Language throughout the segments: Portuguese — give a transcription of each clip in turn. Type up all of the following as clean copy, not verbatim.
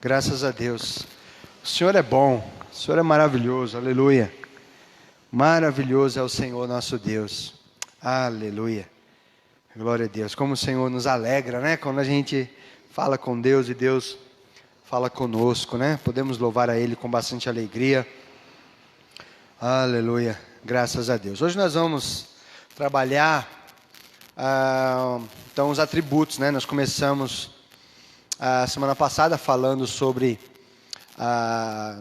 Graças a Deus. O Senhor é bom, o Senhor é maravilhoso, aleluia. Maravilhoso é o Senhor nosso Deus, aleluia. Glória a Deus. Como o Senhor nos alegra, né? Quando a gente fala com Deus e Deus fala conosco, né? Podemos louvar a Ele com bastante alegria. Aleluia. Graças a Deus. Hoje nós vamos trabalhar, então, os atributos, né? Nós começamos a semana passada falando sobre,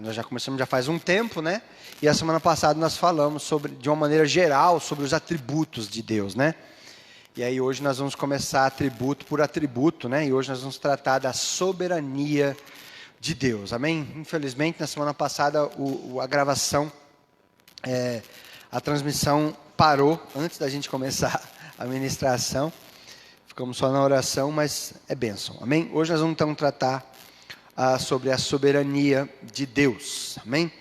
nós já começamos já faz um tempo, né? E a semana passada nós falamos sobre, de uma maneira geral, sobre os atributos de Deus, né? E aí hoje nós vamos começar atributo por atributo, né? E hoje nós vamos tratar da soberania de Deus, amém? Infelizmente, na semana passada a gravação, a transmissão parou antes da gente começar a ministração. Ficamos só na oração, mas é bênção, amém? Hoje nós vamos então tratar sobre a soberania de Deus, amém?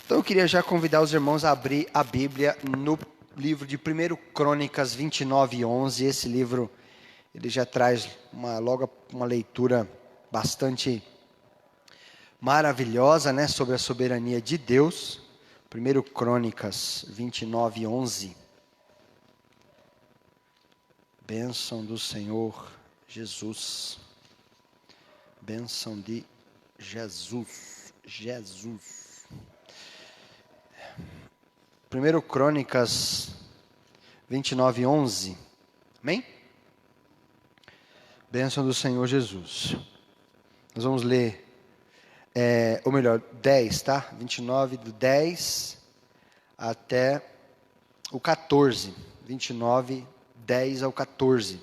Então eu queria já convidar os irmãos a abrir a Bíblia no livro de 1 Crônicas 29:11. Esse livro, ele já traz logo uma leitura bastante maravilhosa, né, sobre a soberania de Deus. 1 Crônicas 29:11. Bênção do Senhor Jesus. Bênção de Jesus. 1 Crônicas 29:11. Amém? Bênção do Senhor Jesus. Nós vamos ler, ou melhor, 10, tá? 29 do 10 até o 14. 29, 10 ao 14.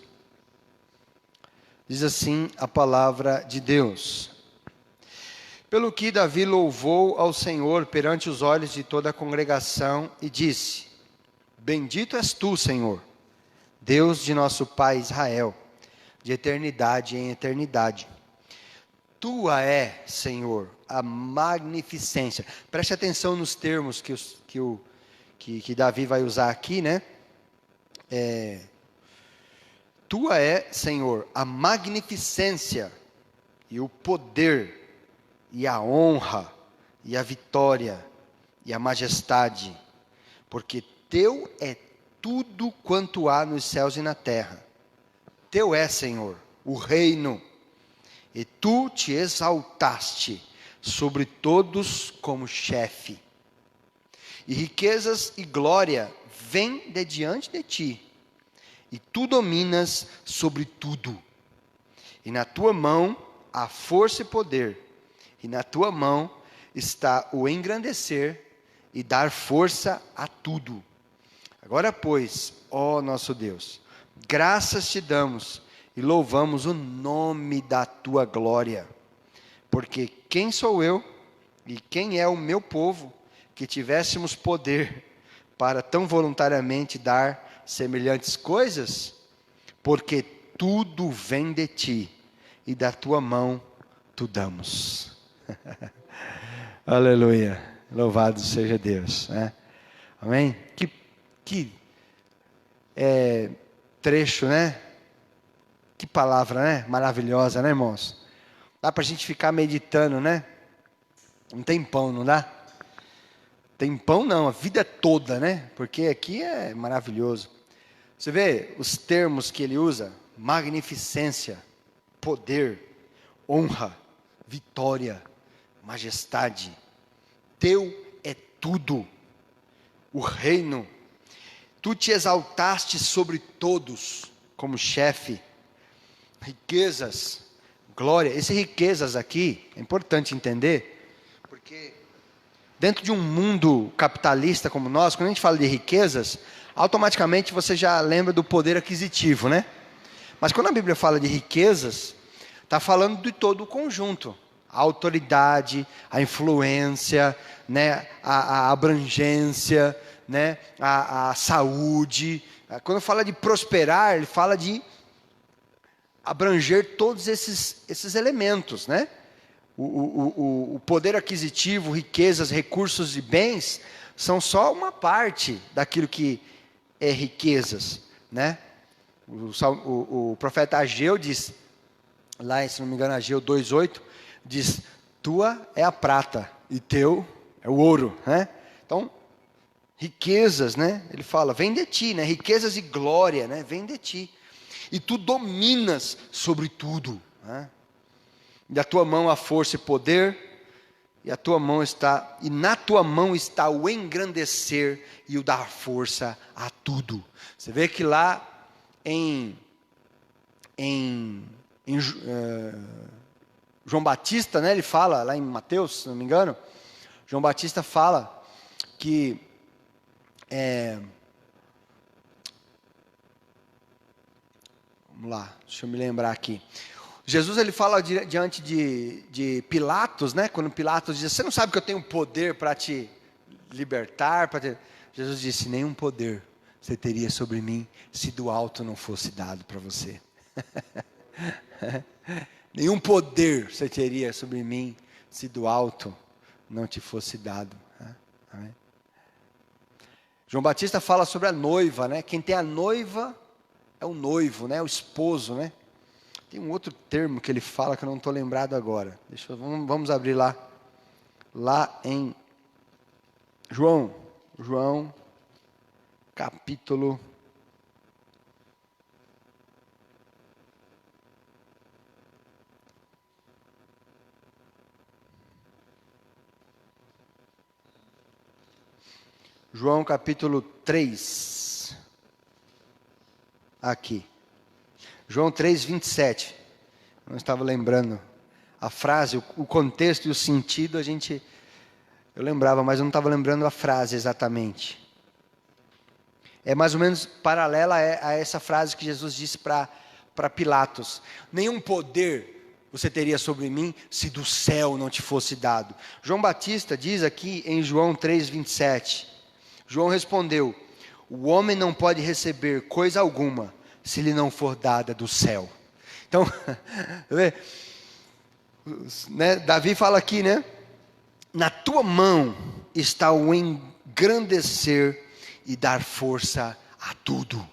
Diz assim a palavra de Deus. Pelo que Davi louvou ao Senhor perante os olhos de toda a congregação e disse: Bendito és tu, Senhor, Deus de nosso pai Israel, de eternidade em eternidade. Tua é, Senhor, a magnificência. Preste atenção nos termos que Davi vai usar aqui, né? Tua é, Senhor, a magnificência e o poder e a honra, e a vitória, e a majestade, porque teu é tudo quanto há nos céus e na terra. Teu é, Senhor, o reino, e tu te exaltaste sobre todos como chefe. E riquezas e glória vêm de diante de ti, e tu dominas sobre tudo. E na tua mão há força e poder, e na tua mão está o engrandecer e dar força a tudo. Agora, pois, ó nosso Deus, graças te damos e louvamos o nome da tua glória. Porque quem sou eu e quem é o meu povo que tivéssemos poder para tão voluntariamente dar semelhantes coisas? Porque tudo vem de ti e da tua mão tu damos. Aleluia, louvado seja Deus, né? Amém? Que trecho, né? Que palavra, né? Maravilhosa, né, irmãos? Dá para a gente ficar meditando, né? Um tempão, não dá? Tempão não, a vida toda, né? Porque aqui é maravilhoso. Você vê os termos que ele usa: magnificência, poder, honra, vitória, majestade. Teu é tudo, o reino. Tu te exaltaste sobre todos como chefe. Riquezas, glória. Esse riquezas aqui é importante entender, porque dentro de um mundo capitalista como nós, quando a gente fala de riquezas, automaticamente você já lembra do poder aquisitivo, né? Mas quando a Bíblia fala de riquezas, está falando de todo o conjunto. A autoridade, a influência, né, a abrangência, né, a saúde. Quando fala de prosperar, ele fala de abranger todos esses elementos, né? O poder aquisitivo, riquezas, recursos e bens são só uma parte daquilo que é riquezas, né? O profeta Ageu diz, lá, se não me engano, Ageu 2:8, diz: tua é a prata e teu é o ouro, né? Então, riquezas, né? Ele fala, vem de ti, né? Riquezas e glória, né? Vem de ti. E tu dominas sobre tudo, né? Da tua mão a força e poder, e na tua mão está o engrandecer e o dar força a tudo. Você vê que lá em João Batista, né, ele fala, lá em Mateus, se não me engano, João Batista fala que vamos lá, deixa eu me lembrar aqui. Jesus, ele fala diante de Pilatos, né? Quando Pilatos diz, você não sabe que eu tenho poder para te libertar? Jesus disse, nenhum poder você teria sobre mim, se do alto não fosse dado para você. Nenhum poder você teria sobre mim, se do alto não te fosse dado. Amém? João Batista fala sobre a noiva, né? Quem tem a noiva é o noivo, né? O esposo, né? Tem um outro termo que ele fala que eu não estou lembrado agora. Vamos abrir lá. Lá em João capítulo 3. Aqui. João 3, 27. Não estava lembrando a frase, o contexto e o sentido, eu lembrava, mas eu não estava lembrando a frase exatamente. É mais ou menos paralela a essa frase que Jesus disse para Pilatos. Nenhum poder você teria sobre mim, se do céu não te fosse dado. João Batista diz aqui em João 3, 27. João respondeu, o homem não pode receber coisa alguma, se lhe não for dada do céu. Então, né, Davi fala aqui, né? Na tua mão está o engrandecer e dar força a tudo.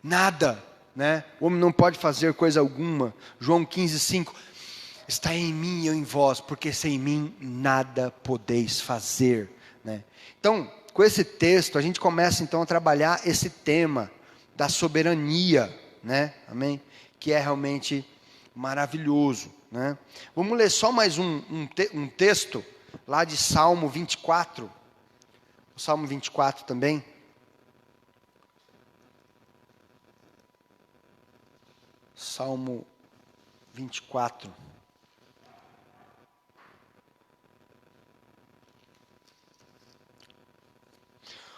Nada, né? O homem não pode fazer coisa alguma. João 15, 5. Está em mim e eu em vós, porque sem mim nada podeis fazer, né? Então, com esse texto, a gente começa então a trabalhar esse tema da soberania, né? Amém? Que é realmente maravilhoso, né? Vamos ler só mais um texto lá de Salmo 24. O Salmo 24 também. Salmo 24.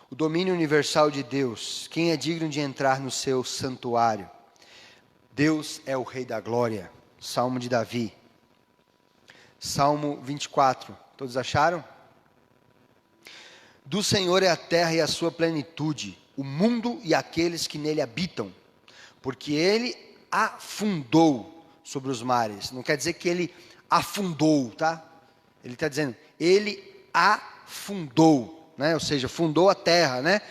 O domínio universal de Deus. Quem é digno de entrar no seu santuário? Deus é o Rei da Glória. Salmo de Davi. Salmo 24. Todos acharam? Do Senhor é a terra e a sua plenitude, o mundo e aqueles que nele habitam, porque Ele afundou sobre os mares. Não quer dizer que Ele afundou, tá? Ele está dizendo, Ele afundou, né? Ou seja, fundou a terra, né?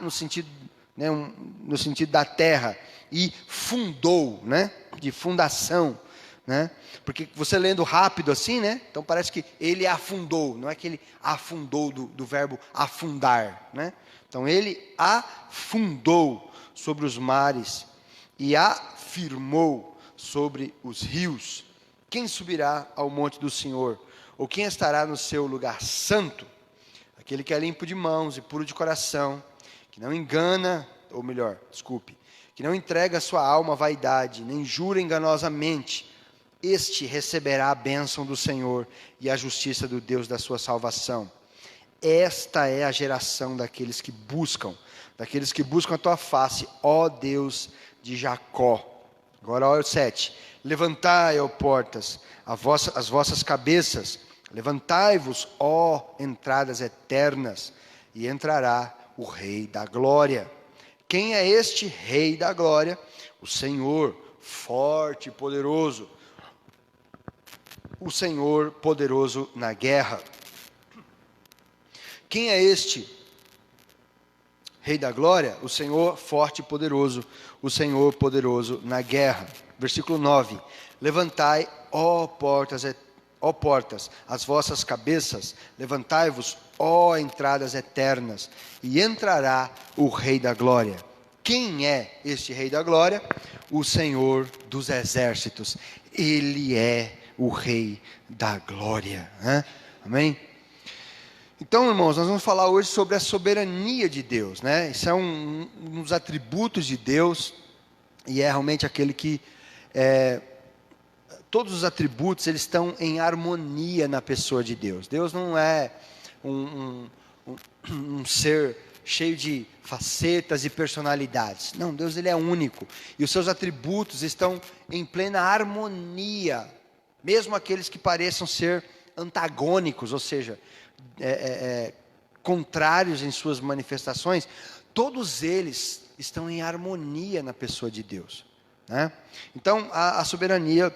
No sentido, né? No sentido da terra, e fundou, né? De fundação, né? Porque você lendo rápido assim, né? Então parece que ele afundou, não é que ele afundou do verbo afundar, né? Então ele afundou sobre os mares e afirmou sobre os rios. Quem subirá ao monte do Senhor? Ou quem estará no seu lugar santo? Aquele que é limpo de mãos e puro de coração, que não engana, ou melhor, desculpe, que não entrega a sua alma à vaidade, nem jura enganosamente. Este receberá a bênção do Senhor e a justiça do Deus da sua salvação. Esta é a geração daqueles que buscam a tua face, ó Deus de Jacó. Agora olha o 7. Levantai, ó portas, as vossas cabeças, levantai-vos, ó entradas eternas, e entrará o Rei da Glória. Quem é este Rei da Glória? O Senhor, forte e poderoso. O Senhor poderoso na guerra. Quem é este Rei da Glória? O Senhor forte e poderoso, o Senhor poderoso na guerra. Versículo 9. Levantai, ó portas ó portas, as vossas cabeças, levantai-vos, ó entradas eternas, e entrará o Rei da Glória. Quem é este Rei da Glória? O Senhor dos Exércitos. Ele é o Rei da Glória. Né? Amém? Então, irmãos, nós vamos falar hoje sobre a soberania de Deus. Né? Isso é um dos atributos de Deus, e é realmente aquele que... todos os atributos eles estão em harmonia na pessoa de Deus. Deus não é um ser cheio de facetas e personalidades. Não, Deus ele é único. E os seus atributos estão em plena harmonia. Mesmo aqueles que pareçam ser antagônicos, ou seja, contrários em suas manifestações, todos eles estão em harmonia na pessoa de Deus. Né? Então, a soberania,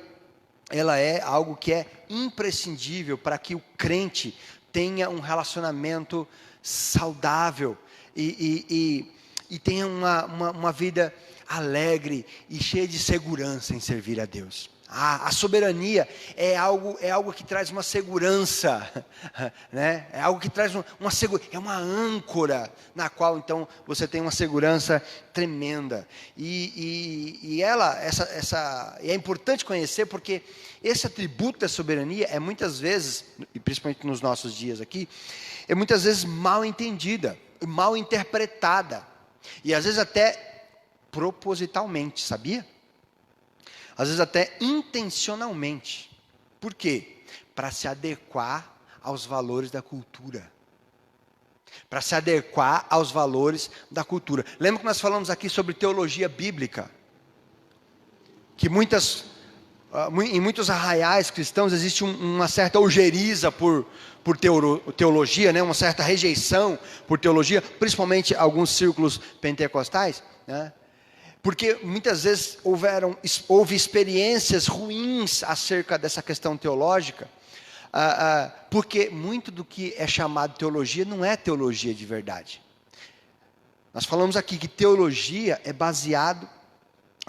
ela é algo que é imprescindível para que o crente tenha um relacionamento saudável e tenha uma vida alegre e cheia de segurança em servir a Deus. A soberania é algo que traz uma segurança, né? É algo que traz é uma âncora na qual então você tem uma segurança tremenda. E é importante conhecer porque esse atributo da soberania é muitas vezes, e principalmente nos nossos dias aqui, é muitas vezes mal entendida, mal interpretada e às vezes até propositalmente, sabia? Às vezes até intencionalmente. Por quê? Para se adequar aos valores da cultura. Para se adequar aos valores da cultura. Lembra que nós falamos aqui sobre teologia bíblica? Que em muitos arraiais cristãos existe uma certa ojeriza por teologia, né? Uma certa rejeição por teologia, principalmente alguns círculos pentecostais, né? Porque muitas vezes houve experiências ruins acerca dessa questão teológica, porque muito do que é chamado teologia não é teologia de verdade. Nós falamos aqui que teologia é baseado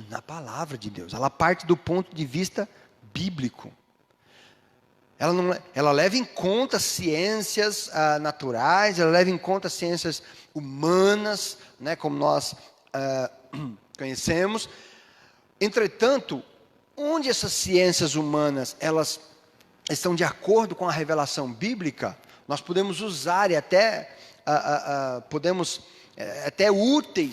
na palavra de Deus, ela parte do ponto de vista bíblico. Ela leva em conta ciências naturais, ela leva em conta ciências humanas, né, como nós conhecemos. Entretanto, onde essas ciências humanas elas estão de acordo com a revelação bíblica, nós podemos usar e até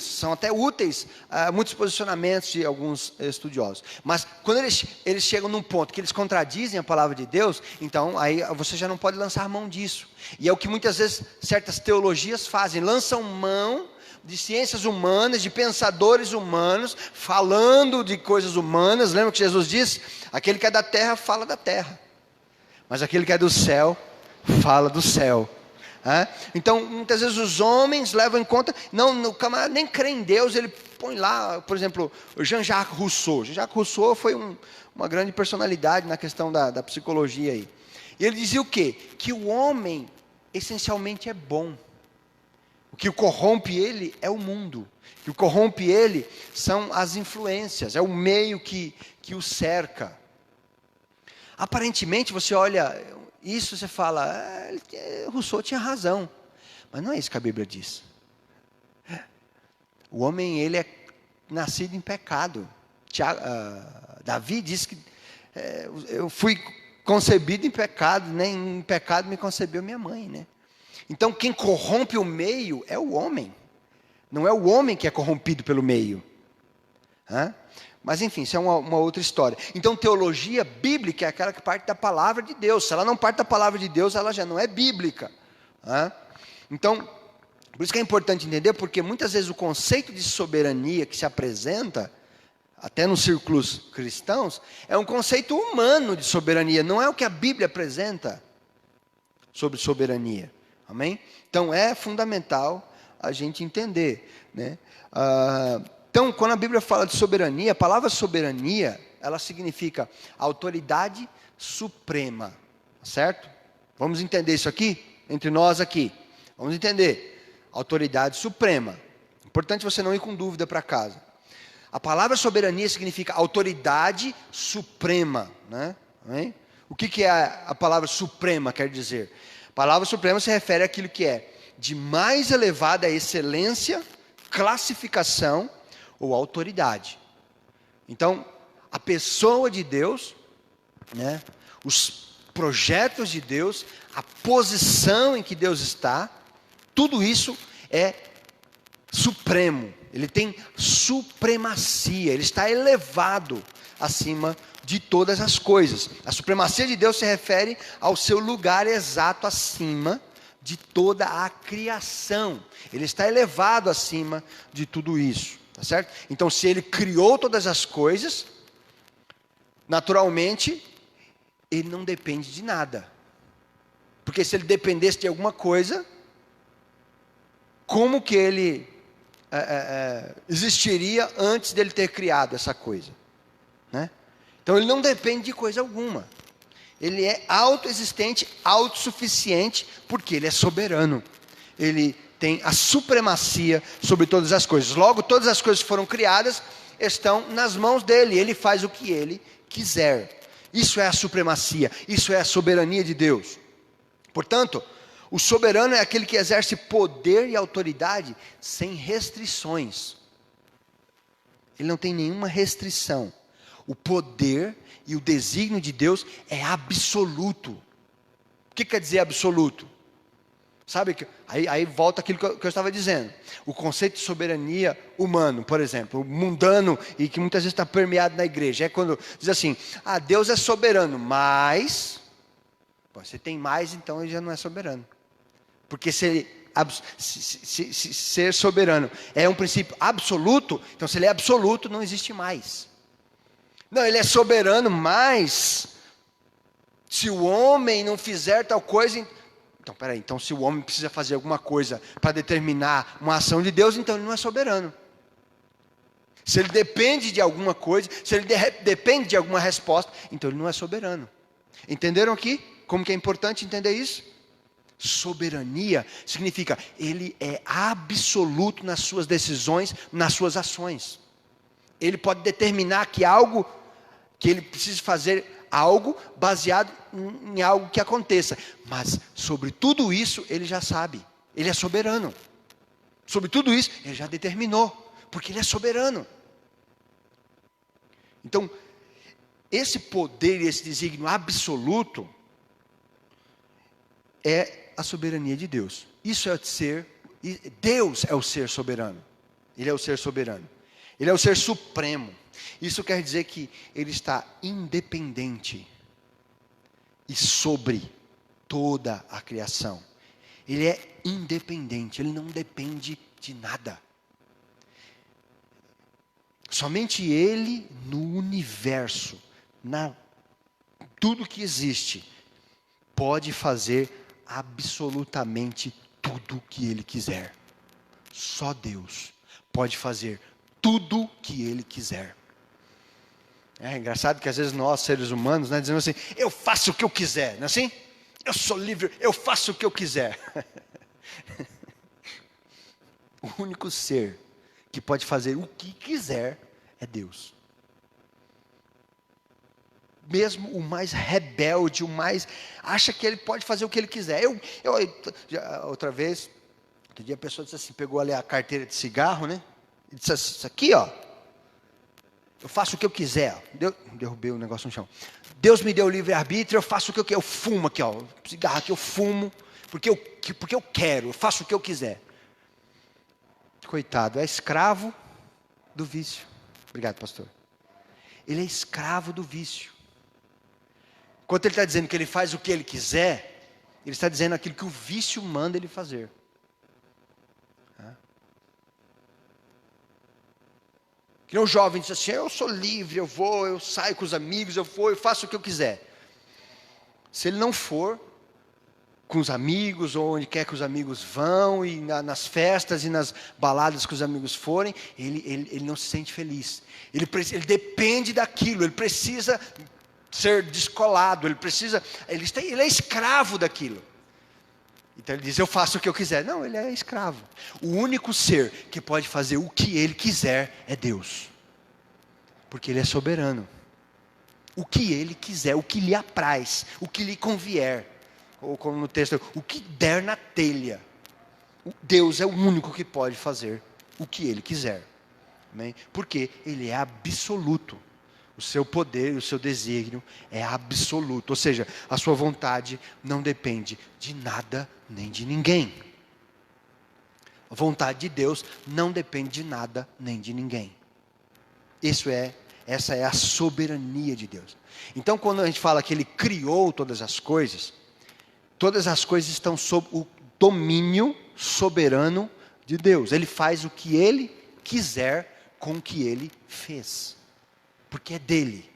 são até úteis muitos posicionamentos de alguns estudiosos. Mas quando eles chegam num ponto que eles contradizem a palavra de Deus, então aí você já não pode lançar mão disso. E é o que muitas vezes certas teologias fazem, lançam mão de ciências humanas, de pensadores humanos, falando de coisas humanas. Lembra que Jesus disse? Aquele que é da terra, fala da terra. Mas aquele que é do céu, fala do céu. Então, muitas vezes os homens levam em conta, o camarada nem crê em Deus, ele põe lá, por exemplo, Jean-Jacques Rousseau. Jean-Jacques Rousseau foi uma grande personalidade na questão da psicologia aí. E ele dizia o quê? Que o homem, essencialmente, é bom. O que o corrompe ele é o mundo. O que o corrompe ele são as influências, é o meio que o cerca. Aparentemente, você olha isso, você fala, Rousseau tinha razão. Mas não é isso que a Bíblia diz. O homem, ele é nascido em pecado. Davi diz que eu fui concebido em pecado, nem em pecado me concebeu minha mãe, né? Então, quem corrompe o meio é o homem. Não é o homem que é corrompido pelo meio. Mas, enfim, isso é uma outra história. Então, teologia bíblica é aquela que parte da palavra de Deus. Se ela não parte da palavra de Deus, ela já não é bíblica. Então, por isso que é importante entender, porque muitas vezes o conceito de soberania que se apresenta, até nos círculos cristãos, é um conceito humano de soberania. Não é o que a Bíblia apresenta sobre soberania. Amém? Então é fundamental a gente entender, né? Então, quando a Bíblia fala de soberania, a palavra soberania, ela significa autoridade suprema, certo? Vamos entender isso aqui? Entre nós aqui. Vamos entender. Autoridade suprema. Importante você não ir com dúvida para casa. A palavra soberania significa autoridade suprema, né? Amém? O que é a palavra suprema quer dizer? A palavra suprema se refere àquilo que é de mais elevada excelência, classificação ou autoridade. Então, a pessoa de Deus, né, os projetos de Deus, a posição em que Deus está, tudo isso é supremo. Ele tem supremacia, ele está elevado acima de todas as coisas. A supremacia de Deus se refere ao seu lugar exato acima de toda a criação. Ele está elevado acima de tudo isso, tá certo? Então, se ele criou todas as coisas, naturalmente, ele não depende de nada. Porque se ele dependesse de alguma coisa, como que ele existiria antes dele ter criado essa coisa, né? Então ele não depende de coisa alguma. Ele é autoexistente, autossuficiente, porque ele é soberano. Ele tem a supremacia sobre todas as coisas. Logo, todas as coisas que foram criadas estão nas mãos dele. Ele faz o que ele quiser. Isso é a supremacia, isso é a soberania de Deus. Portanto, o soberano é aquele que exerce poder e autoridade sem restrições. Ele não tem nenhuma restrição. O poder e o desígnio de Deus é absoluto. O que quer dizer absoluto? Sabe, aí volta aquilo que eu estava dizendo. O conceito de soberania humano, por exemplo, o mundano, e que muitas vezes está permeado na igreja, é quando diz assim, Deus é soberano, mas, você tem mais, então ele já não é soberano. Porque se ser soberano é um princípio absoluto, então se ele é absoluto, não existe mais. Não, ele é soberano, mas se o homem não fizer tal coisa, então peraí, então se o homem precisa fazer alguma coisa para determinar uma ação de Deus, então ele não é soberano. Se ele depende de alguma coisa, se ele depende de alguma resposta, então ele não é soberano. Entenderam aqui como que é importante entender isso? Soberania significa ele é absoluto nas suas decisões, nas suas ações. Ele pode determinar que ele precisa fazer algo baseado em algo que aconteça, mas sobre tudo isso ele já sabe. Ele é soberano. Sobre tudo isso ele já determinou, porque ele é soberano. Então, esse poder e esse desígnio absoluto é a soberania de Deus. Isso é Deus é o ser soberano. Ele é o ser soberano. Ele é o ser supremo. Isso quer dizer que ele está independente e sobre toda a criação. Ele é independente, ele não depende de nada. Somente ele no universo, tudo que existe, pode fazer absolutamente tudo o que ele quiser. Só Deus pode fazer tudo o que ele quiser. É engraçado que às vezes nós, seres humanos, dizemos assim, eu faço o que eu quiser, não é assim? Eu sou livre, eu faço o que eu quiser. O único ser que pode fazer o que quiser é Deus. Mesmo o mais rebelde, acha que ele pode fazer o que ele quiser. Outro dia a pessoa disse assim, pegou ali a carteira de cigarro, né? E disse assim, isso aqui, ó, eu faço o que eu quiser. Derrubei o negócio no chão. Deus me deu livre-arbítrio, eu faço o que eu quero. Eu fumo aqui, ó, cigarro aqui, eu fumo, porque eu quero, eu faço o que eu quiser. Coitado, é escravo do vício. Obrigado, pastor. Ele é escravo do vício. Enquanto ele está dizendo que ele faz o que ele quiser, ele está dizendo aquilo que o vício manda ele fazer. Que o jovem diz assim, eu sou livre, eu saio com os amigos, eu faço o que eu quiser. Se ele não for com os amigos, ou onde quer que os amigos vão, e nas festas e nas baladas que os amigos forem, ele não se sente feliz. Ele depende daquilo, ele precisa ser descolado, ele é escravo daquilo. Então ele diz, eu faço o que eu quiser. Não, ele é escravo. O único ser que pode fazer o que ele quiser é Deus. Porque ele é soberano. o que Ele quiser, o que lhe apraz, o que lhe convier. Ou como no texto, o que der na telha. Deus é o único que pode fazer o que Ele quiser. Amém? Porque Ele é absoluto. O seu poder, o seu desígnio é absoluto. Ou seja, a sua vontade não depende de nada nem de ninguém. A vontade de Deus não depende de nada nem de ninguém. Essa é a soberania de Deus. Então, quando a gente fala que Ele criou todas as coisas estão sob o domínio soberano de Deus. Ele faz o que Ele quiser com o que Ele fez. Porque é dele.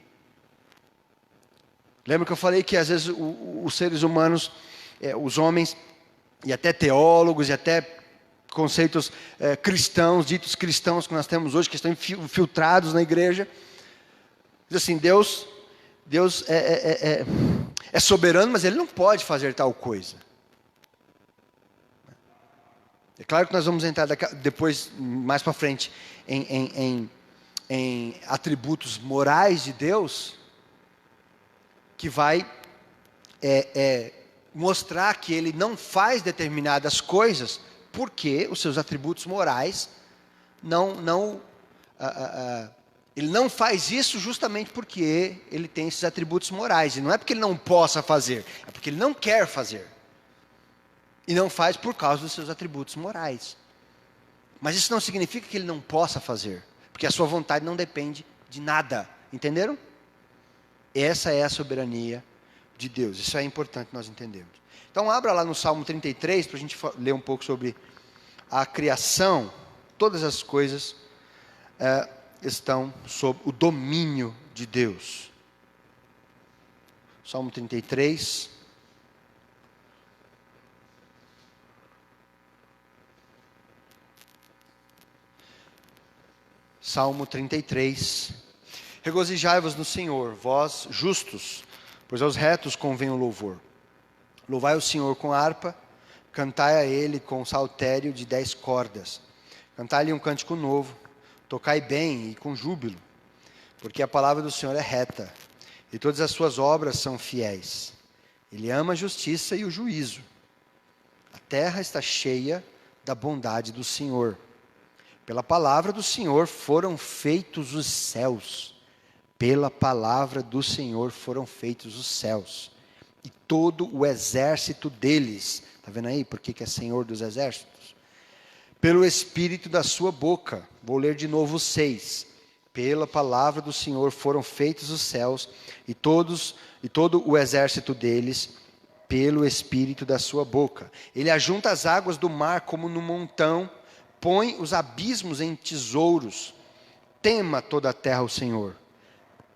Lembra que eu falei que às vezes os seres humanos, os homens, e até teólogos, e até conceitos cristãos, ditos cristãos que nós temos hoje, que estão infiltrados na igreja, diz assim, Deus é soberano, mas Ele não pode fazer tal coisa. É claro que nós vamos entrar depois, mais para frente, em atributos morais de Deus, que vai mostrar que Ele não faz determinadas coisas, porque os seus atributos morais Ele não faz isso justamente porque Ele tem esses atributos morais, e não é porque Ele não possa fazer, é porque Ele não quer fazer, e não faz por causa dos seus atributos morais. Mas isso não significa que Ele não possa fazer, porque a sua vontade não depende de nada. Entenderam? Essa é a soberania de Deus. Isso é importante nós entendermos. Então abra lá no Salmo 33, para a gente ler um pouco sobre a criação. Todas as coisas estão sob o domínio de Deus. Salmo 33. Salmo 33. Regozijai-vos no Senhor, vós justos, pois aos retos convém o louvor. Louvai o Senhor com harpa, cantai a Ele com saltério de 10 cordas. Cantai-lhe um cântico novo, tocai bem e com júbilo, porque a palavra do Senhor é reta, e todas as suas obras são fiéis. Ele ama a justiça e o juízo. A terra está cheia da bondade do Senhor. Pela palavra do Senhor foram feitos os céus. Pela palavra do Senhor foram feitos os céus. E todo o exército deles. Está vendo aí por que é Senhor dos exércitos? Pelo Espírito da sua boca. Vou ler de novo o 6. Pela palavra do Senhor foram feitos os céus. E todo o exército deles. Pelo Espírito da sua boca. Ele ajunta as águas do mar como no montão. Põe os abismos em tesouros. Tema toda a terra o Senhor.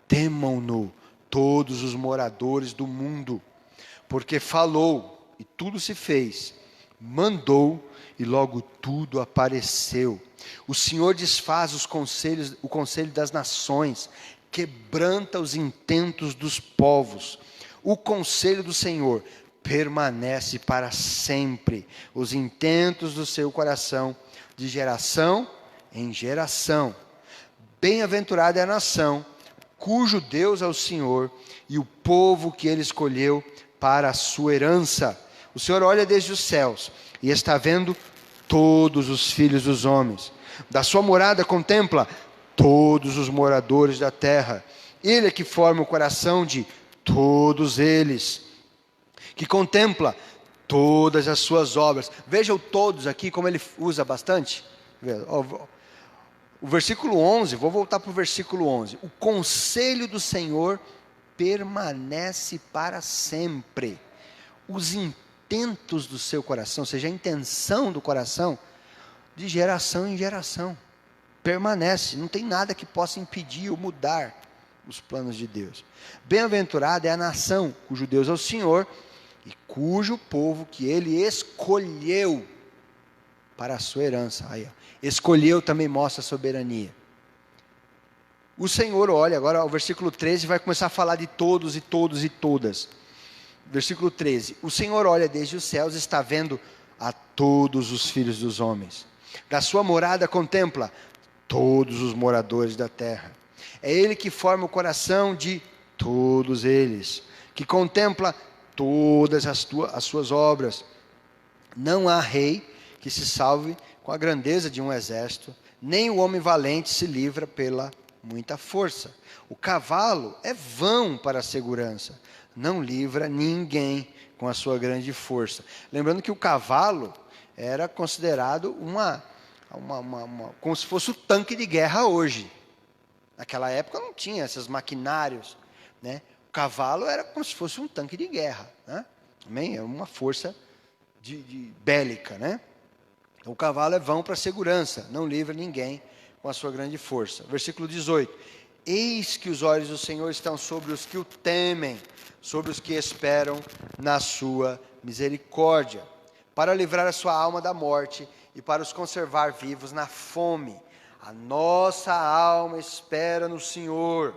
Temam-no todos os moradores do mundo. Porque falou e tudo se fez. Mandou e logo tudo apareceu. O Senhor desfaz o conselho das nações. Quebranta os intentos dos povos. O conselho do Senhor permanece para sempre. Os intentos do seu coração de geração em geração. Bem-aventurada é a nação, cujo Deus é o Senhor, e o povo que Ele escolheu para a sua herança. O Senhor olha desde os céus, e está vendo todos os filhos dos homens. Da sua morada contempla todos os moradores da terra. Ele é que forma o coração de todos eles, que contempla todas as suas obras. Vejam todos aqui, como ele usa bastante. O versículo 11, vou voltar para o versículo 11. O conselho do Senhor permanece para sempre. Os intentos do seu coração, ou seja, a intenção do coração, de geração em geração, permanece. Não tem nada que possa impedir ou mudar os planos de Deus. Bem-aventurada é a nação, cujo Deus é o Senhor, e cujo povo que Ele escolheu para a sua herança. Aí, escolheu também mostra a soberania. O Senhor olha, agora o versículo 13 vai começar a falar de todos e todos e todas. Versículo 13. O Senhor olha desde os céus, está vendo a todos os filhos dos homens. Da sua morada contempla todos os moradores da terra. É Ele que forma o coração de todos eles, que contempla todas as suas obras. Não há rei que se salve com a grandeza de um exército, nem o homem valente se livra pela muita força. O cavalo é vão para a segurança, não livra ninguém com a sua grande força. Lembrando que o cavalo era considerado como se fosse o tanque de guerra hoje. Naquela época não tinha esses maquinários, né? O cavalo era como se fosse um tanque de guerra, né? Também é uma força bélica, né? O cavalo é vão para a segurança, não livra ninguém com a sua grande força. Versículo 18. Eis que os olhos do Senhor estão sobre os que o temem, sobre os que esperam na sua misericórdia, para livrar a sua alma da morte e para os conservar vivos na fome. A nossa alma espera no Senhor,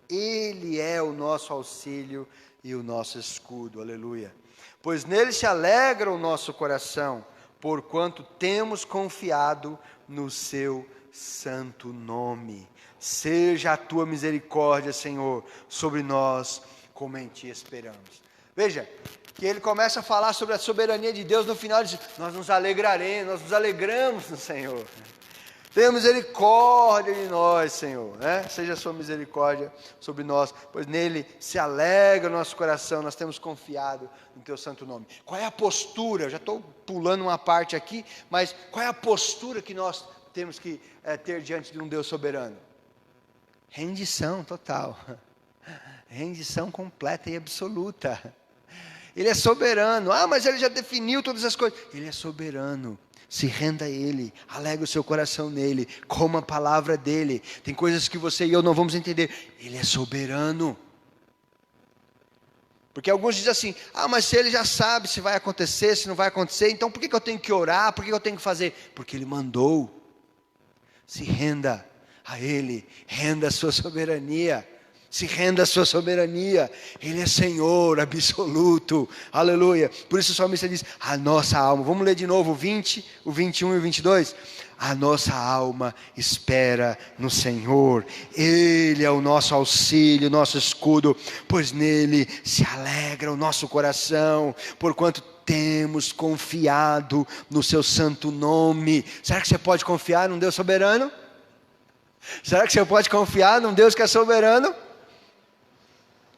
Ele é o nosso auxílio e o nosso escudo, aleluia. Pois nele se alegra o nosso coração, porquanto temos confiado no seu santo nome. Seja a tua misericórdia, Senhor, sobre nós, como em ti esperamos. Veja, que ele começa a falar sobre a soberania de Deus, no final diz, nós nos alegraremos, nós nos alegramos no Senhor. Tenha misericórdia de nós, Senhor, né? Seja a sua misericórdia sobre nós, pois nele se alegra o nosso coração, nós temos confiado no teu santo nome. Qual é a postura? Eu já estou pulando uma parte aqui, mas qual é a postura que nós temos que ter diante de um Deus soberano? Rendição total, rendição completa e absoluta. Ele é soberano. Ah, mas ele já definiu todas as coisas. Ele é soberano. Se renda a Ele, alegre o seu coração nele, coma a palavra dEle. Tem coisas que você e eu não vamos entender. Ele é soberano. Porque alguns dizem assim, ah, mas se Ele já sabe se vai acontecer, se não vai acontecer, então por que eu tenho que orar, por que eu tenho que fazer? Porque Ele mandou. Se renda a Ele, renda a sua soberania. Se renda à sua soberania, Ele é Senhor absoluto, aleluia. Por isso o salmista diz, a nossa alma, vamos ler de novo o 20, o 21 e o 22. A nossa alma espera no Senhor, Ele é o nosso auxílio, nosso escudo, pois nele se alegra o nosso coração, porquanto temos confiado no seu santo nome. Será que você pode confiar num Deus soberano? Será que você pode confiar num Deus que é soberano?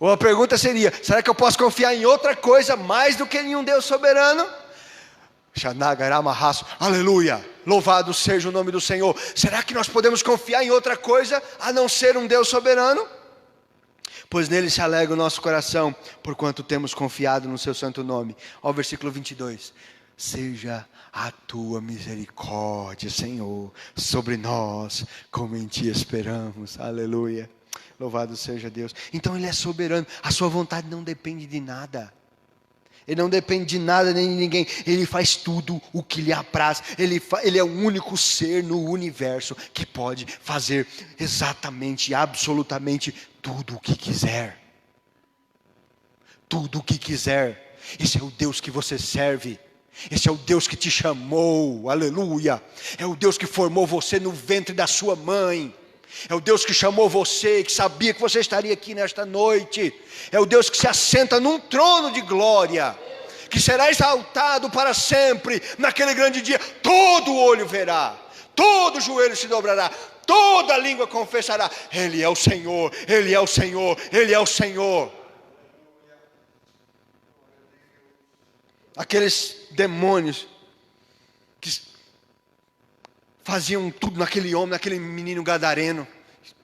Ou a pergunta seria, será que eu posso confiar em outra coisa mais do que em um Deus soberano? Aleluia, louvado seja o nome do Senhor. Será que nós podemos confiar em outra coisa a não ser um Deus soberano? Pois nele se alegra o nosso coração, porquanto temos confiado no seu santo nome. Ó, versículo 22. Seja a tua misericórdia, Senhor, sobre nós, como em ti esperamos. Aleluia. Louvado seja Deus. Então Ele é soberano. A sua vontade não depende de nada. Ele não depende de nada nem de ninguém. Ele faz tudo o que lhe apraz. Ele é o único ser no universo que pode fazer exatamente, absolutamente tudo o que quiser. Tudo o que quiser. Esse é o Deus que você serve. Esse é o Deus que te chamou. Aleluia. É o Deus que formou você no ventre da sua mãe. É o Deus que chamou você, que sabia que você estaria aqui nesta noite. É o Deus que se assenta num trono de glória, que será exaltado para sempre. Naquele grande dia, todo olho verá, todo joelho se dobrará, toda língua confessará, Ele é o Senhor, Ele é o Senhor, Ele é o Senhor. Aqueles demônios que faziam tudo naquele homem, naquele menino gadareno,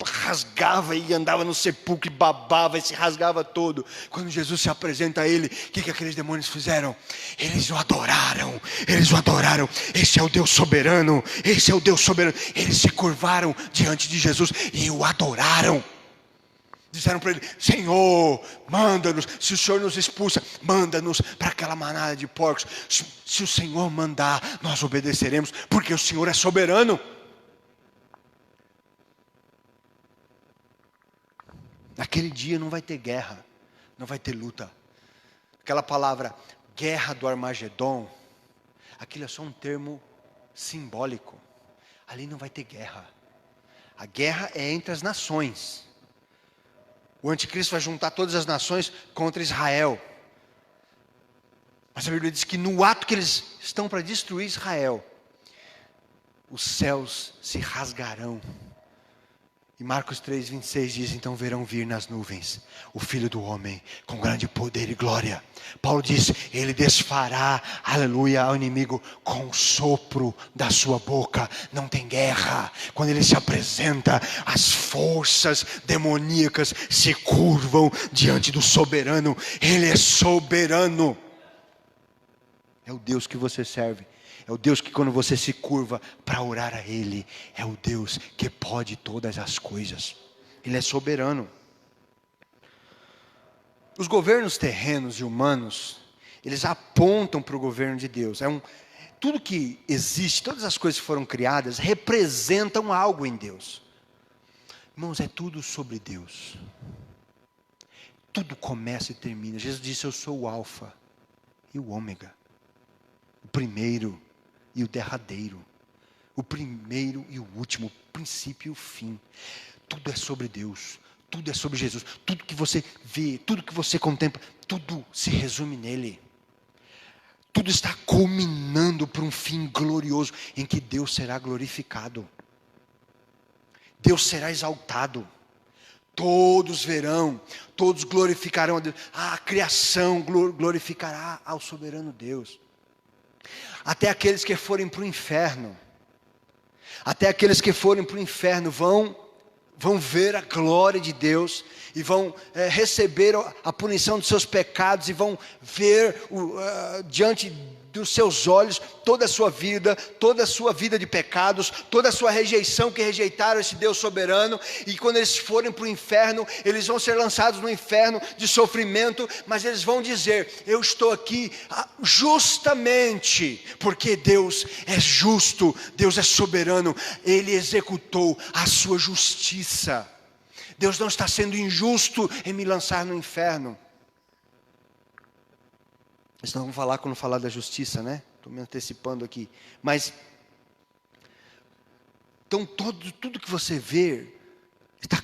rasgava e andava no sepulcro e babava e se rasgava todo. Quando Jesus se apresenta a ele, o que aqueles demônios fizeram? Eles o adoraram, eles o adoraram. Esse é o Deus soberano, esse é o Deus soberano. Eles se curvaram diante de Jesus e o adoraram. Disseram para ele, Senhor, manda-nos, se o Senhor nos expulsa, manda-nos para aquela manada de porcos. Se o Senhor mandar, nós obedeceremos, porque o Senhor é soberano. Naquele dia não vai ter guerra, não vai ter luta. Aquela palavra, guerra do Armagedon, aquilo é só um termo simbólico. Ali não vai ter guerra. A guerra é entre as nações. O anticristo vai juntar todas as nações contra Israel. Mas a Bíblia diz que no ato que eles estão para destruir Israel, os céus se rasgarão. E Marcos 3:26 diz: então verão vir nas nuvens o Filho do Homem com grande poder e glória. Paulo diz: ele desfará, aleluia, ao inimigo com o sopro da sua boca. Não tem guerra. Quando ele se apresenta, as forças demoníacas se curvam diante do soberano. Ele é soberano. É o Deus que você serve. É o Deus que quando você se curva para orar a Ele, é o Deus que pode todas as coisas. Ele é soberano. Os governos terrenos e humanos, eles apontam para o governo de Deus. Tudo que existe, todas as coisas que foram criadas, representam algo em Deus. Irmãos, é tudo sobre Deus. Tudo começa e termina. Jesus disse: eu sou o alfa e o ômega. O primeiro e o derradeiro, o primeiro e o último, o princípio e o fim. Tudo é sobre Deus, tudo é sobre Jesus. Tudo que você vê, tudo que você contempla, tudo se resume nele. Tudo está culminando para um fim glorioso, em que Deus será glorificado. Deus será exaltado. Todos verão, todos glorificarão a Deus. A criação glorificará ao soberano Deus. Até aqueles que forem para o inferno, vão ver a glória de Deus, e vão receber a punição dos seus pecados, e vão ver diante dos seus olhos toda a sua vida de pecados, toda a sua rejeição, que rejeitaram esse Deus soberano. E quando eles forem para o inferno, eles vão ser lançados no inferno de sofrimento, mas eles vão dizer: eu estou aqui justamente porque Deus é justo, Deus é soberano, Ele executou a sua justiça. Deus não está sendo injusto em me lançar no inferno. Isso nós vamos falar quando falar da justiça, né? Estou me antecipando aqui. Mas, então tudo que você vê está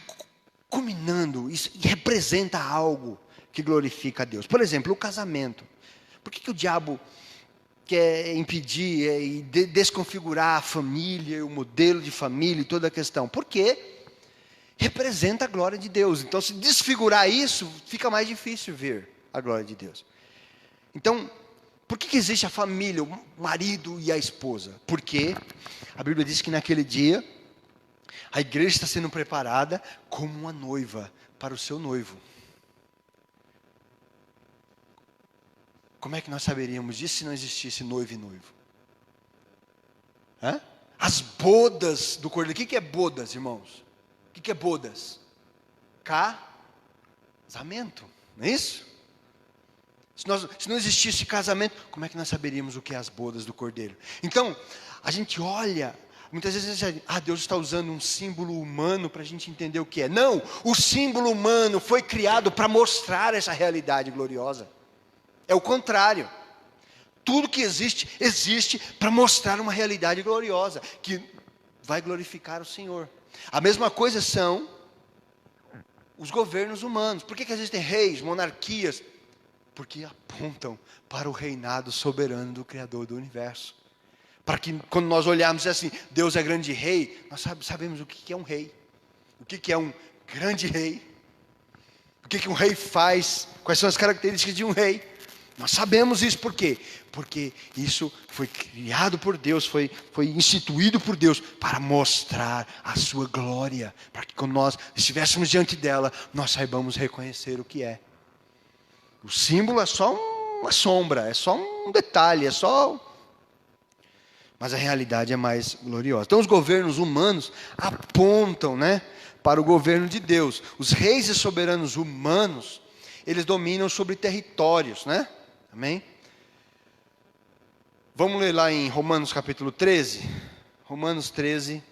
culminando isso, e representa algo que glorifica a Deus. Por exemplo, o casamento. Por que o diabo quer impedir e desconfigurar a família, o modelo de família e toda a questão? Porque representa a glória de Deus. Então, se desfigurar isso, fica mais difícil ver a glória de Deus. Então, por que existe a família, o marido e a esposa? Porque a Bíblia diz que naquele dia, a igreja está sendo preparada como uma noiva para o seu noivo. Como é que nós saberíamos disso se não existisse noivo e noivo? As bodas do Cordeiro. O que é bodas, irmãos? O que é bodas? Casamento, não é isso? Se não existisse casamento, como é que nós saberíamos o que é as bodas do Cordeiro? Então, a gente olha, muitas vezes Deus está usando um símbolo humano para a gente entender o que é. Não, o símbolo humano foi criado para mostrar essa realidade gloriosa. É o contrário. Tudo que existe para mostrar uma realidade gloriosa, que vai glorificar o Senhor. A mesma coisa são os governos humanos. Por que existem reis, monarquias? Porque apontam para o reinado soberano do Criador do universo. Para que quando nós olharmos assim, Deus é grande rei, nós sabemos o que é um rei. O que é um grande rei. O que um rei faz, quais são as características de um rei. Nós sabemos isso. Por quê? Porque isso foi criado por Deus, foi instituído por Deus para mostrar a sua glória. Para que quando nós estivéssemos diante dela, nós saibamos reconhecer o que é. O símbolo é só uma sombra, é só um detalhe, mas a realidade é mais gloriosa. Então os governos humanos apontam, para o governo de Deus. Os reis e soberanos humanos, eles dominam sobre territórios, Amém? Vamos ler lá em Romanos capítulo 13. Romanos 13.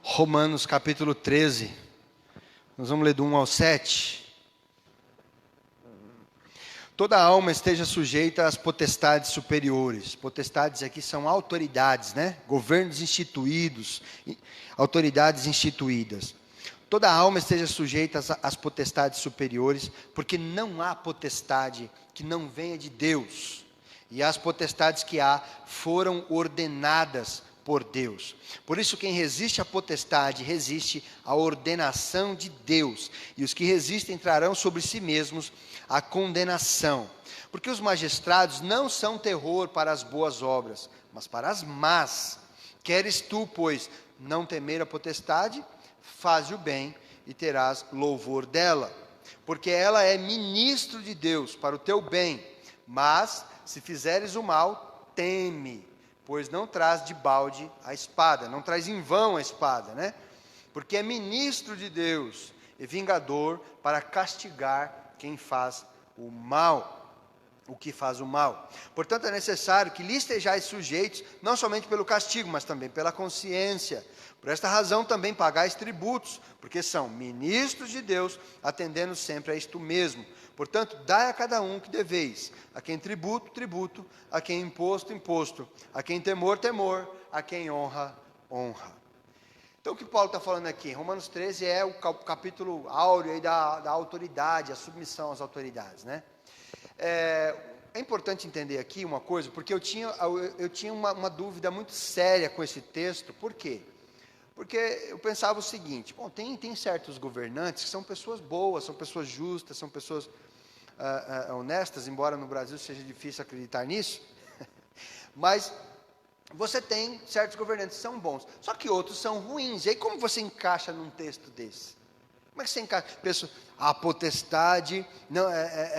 Romanos capítulo 13, Nós vamos ler do 1 ao 7. Toda alma esteja sujeita às potestades superiores. Potestades aqui são autoridades, né? Governos instituídos, autoridades instituídas. Toda alma esteja sujeita às potestades superiores, porque não há potestade que não venha de Deus. E as potestades que há foram ordenadas por Deus. Por isso, quem resiste à potestade, resiste à ordenação de Deus. E os que resistem trarão sobre si mesmos a condenação. Porque os magistrados não são terror para as boas obras, mas para as más. Queres tu, pois, não temer a potestade? Faze o bem e terás louvor dela. Porque ela é ministro de Deus para o teu bem. Mas, se fizeres o mal, teme, pois não traz de balde a espada, não traz em vão a espada, né? Porque é ministro de Deus e vingador para castigar quem faz o mal, o que faz o mal. Portanto, é necessário que lhe estejais sujeitos, não somente pelo castigo, mas também pela consciência. Por esta razão também pagais tributos, porque são ministros de Deus, atendendo sempre a isto mesmo. Portanto, dai a cada um que deveis, a quem tributo, tributo, a quem imposto, imposto, a quem temor, temor, a quem honra, honra. Então, o que Paulo está falando aqui? Romanos 13 é o capítulo áureo aí da autoridade, a submissão às autoridades, né? É importante entender aqui uma coisa, porque eu tinha uma dúvida muito séria com esse texto. Por quê? Porque eu pensava o seguinte: bom, tem certos governantes que são pessoas boas, são pessoas justas, são pessoas honestas, embora no Brasil seja difícil acreditar nisso, mas você tem certos governantes que são bons, só que outros são ruins. E aí como você encaixa num texto desse? Como é que você encaixa? Pensa, a potestade não,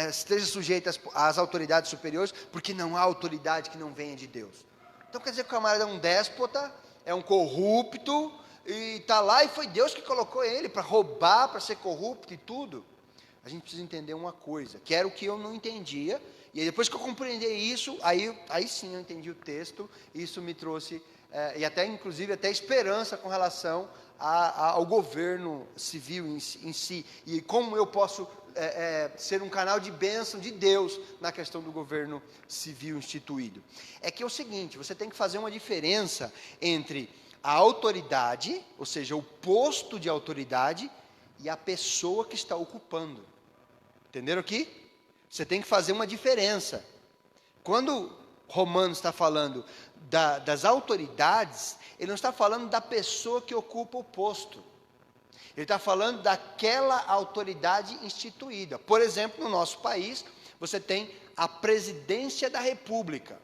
esteja sujeita às autoridades superiores, porque não há autoridade que não venha de Deus. Então quer dizer que o camarada é um déspota, é um corrupto, e está lá e foi Deus que colocou ele para roubar, para ser corrupto e tudo. A gente precisa entender uma coisa, que era o que eu não entendia, e aí depois que eu compreendi isso, aí sim eu entendi o texto, e isso me trouxe, e até inclusive até esperança com relação ao governo civil em si, e como eu posso ser um canal de bênção de Deus na questão do governo civil instituído. É que é o seguinte, você tem que fazer uma diferença entre a autoridade, ou seja, o posto de autoridade, e a pessoa que está ocupando. Entenderam aqui? Você tem que fazer uma diferença. Quando Romanos está falando das autoridades, ele não está falando da pessoa que ocupa o posto. Ele está falando daquela autoridade instituída. Por exemplo, no nosso país, você tem a presidência da República.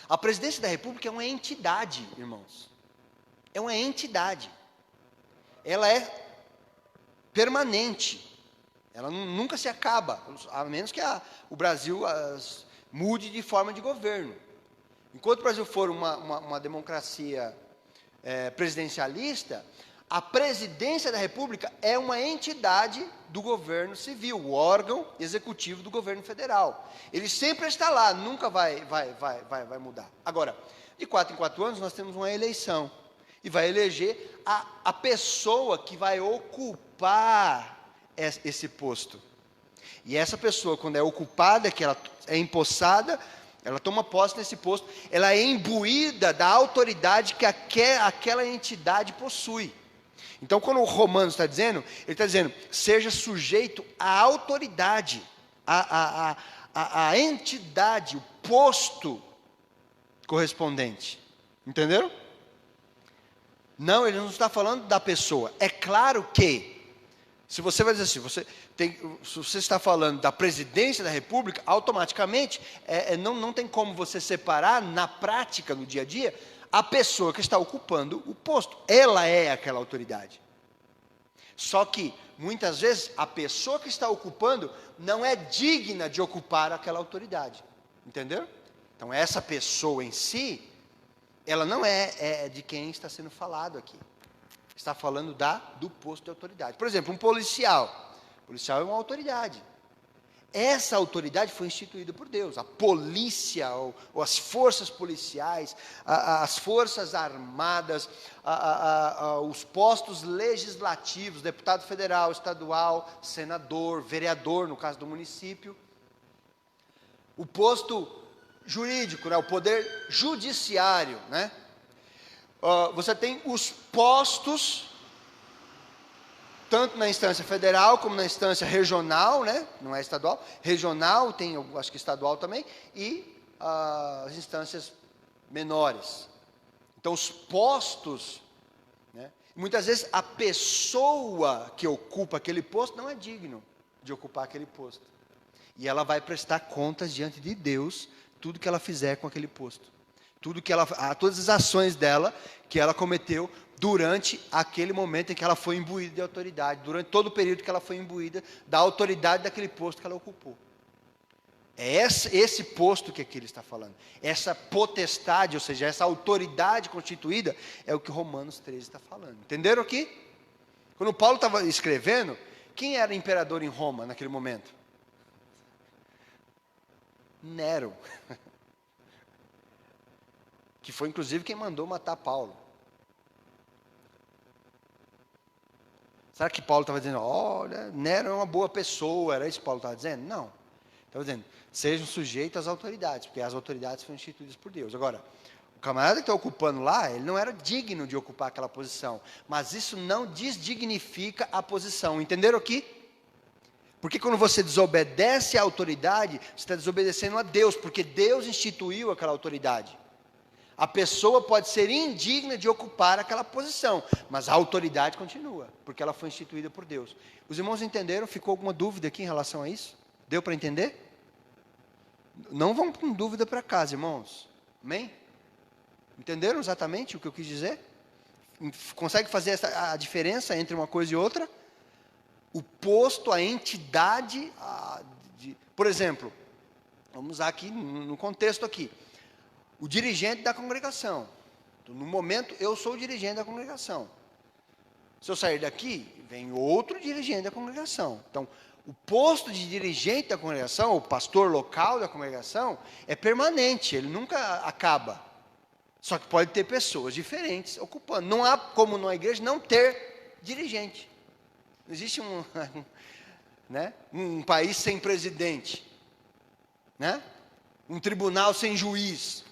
A presidência da República é uma entidade, irmãos. É uma entidade. Ela é permanente. Ela nunca se acaba, a menos que o Brasil mude de forma de governo. Enquanto o Brasil for uma democracia presidencialista, a presidência da República é uma entidade do governo civil, o órgão executivo do governo federal. Ele sempre está lá, nunca vai mudar. Agora, de 4 em 4 anos, nós temos uma eleição. E vai eleger a pessoa que vai ocupar esse posto. E essa pessoa, quando é ocupada, que ela é empossada, ela toma posse nesse posto, ela é imbuída da autoridade que aquela entidade possui. Então, quando o Romanos está dizendo, ele está dizendo, seja sujeito à autoridade, à entidade, o posto correspondente. Entenderam? Não, ele não está falando da pessoa. É claro que, se você vai dizer assim, se você está falando da presidência da República, automaticamente, não tem como você separar, na prática, no dia a dia, a pessoa que está ocupando o posto. Ela é aquela autoridade. Só que, muitas vezes, a pessoa que está ocupando não é digna de ocupar aquela autoridade. Entenderam? Então, essa pessoa em si, ela não é de quem está sendo falado aqui. Está falando do posto de autoridade. Por exemplo, um policial. O policial é uma autoridade. Essa autoridade foi instituída por Deus. A polícia, ou as forças policiais, as forças armadas, os postos legislativos, deputado federal, estadual, senador, vereador, no caso do município. O posto jurídico, né, o poder judiciário, né? Você tem os postos, tanto na instância federal como na instância regional, né? Não é estadual, regional, tem, eu acho que estadual também, e as instâncias menores. Então, os postos, né? Muitas vezes a pessoa que ocupa aquele posto não é digno de ocupar aquele posto. E ela vai prestar contas diante de Deus, tudo que ela fizer com aquele posto. Todas as ações dela que ela cometeu durante aquele momento em que ela foi imbuída de autoridade, durante todo o período que ela foi imbuída da autoridade daquele posto que ela ocupou. É esse posto que aqui ele está falando. Essa potestade, ou seja, essa autoridade constituída, é o que Romanos 13 está falando. Entenderam aqui? Quando Paulo estava escrevendo, quem era imperador em Roma naquele momento? Nero. Que foi inclusive quem mandou matar Paulo. Será que Paulo estava dizendo, olha, Nero é uma boa pessoa, era isso que Paulo estava dizendo? Não. Estava dizendo, sejam sujeitos às autoridades, porque as autoridades foram instituídas por Deus. Agora, o camarada que está ocupando lá, ele não era digno de ocupar aquela posição, mas isso não desdignifica a posição, entenderam aqui? Porque quando você desobedece à autoridade, você está desobedecendo a Deus, porque Deus instituiu aquela autoridade. A pessoa pode ser indigna de ocupar aquela posição, mas a autoridade continua, porque ela foi instituída por Deus. Os irmãos entenderam? Ficou alguma dúvida aqui em relação a isso? Deu para entender? Não vão com dúvida para casa, irmãos. Amém? Entenderam exatamente o que eu quis dizer? Consegue fazer a diferença entre uma coisa e outra? O posto, a entidade, por exemplo, vamos usar aqui no contexto aqui. O dirigente da congregação. Então, no momento, eu sou o dirigente da congregação. Se eu sair daqui, vem outro dirigente da congregação. Então, o posto de dirigente da congregação, o pastor local da congregação, é permanente, ele nunca acaba. Só que pode ter pessoas diferentes ocupando. Não há como numa igreja não ter dirigente. Não existe um país sem presidente, né? Um tribunal sem juiz.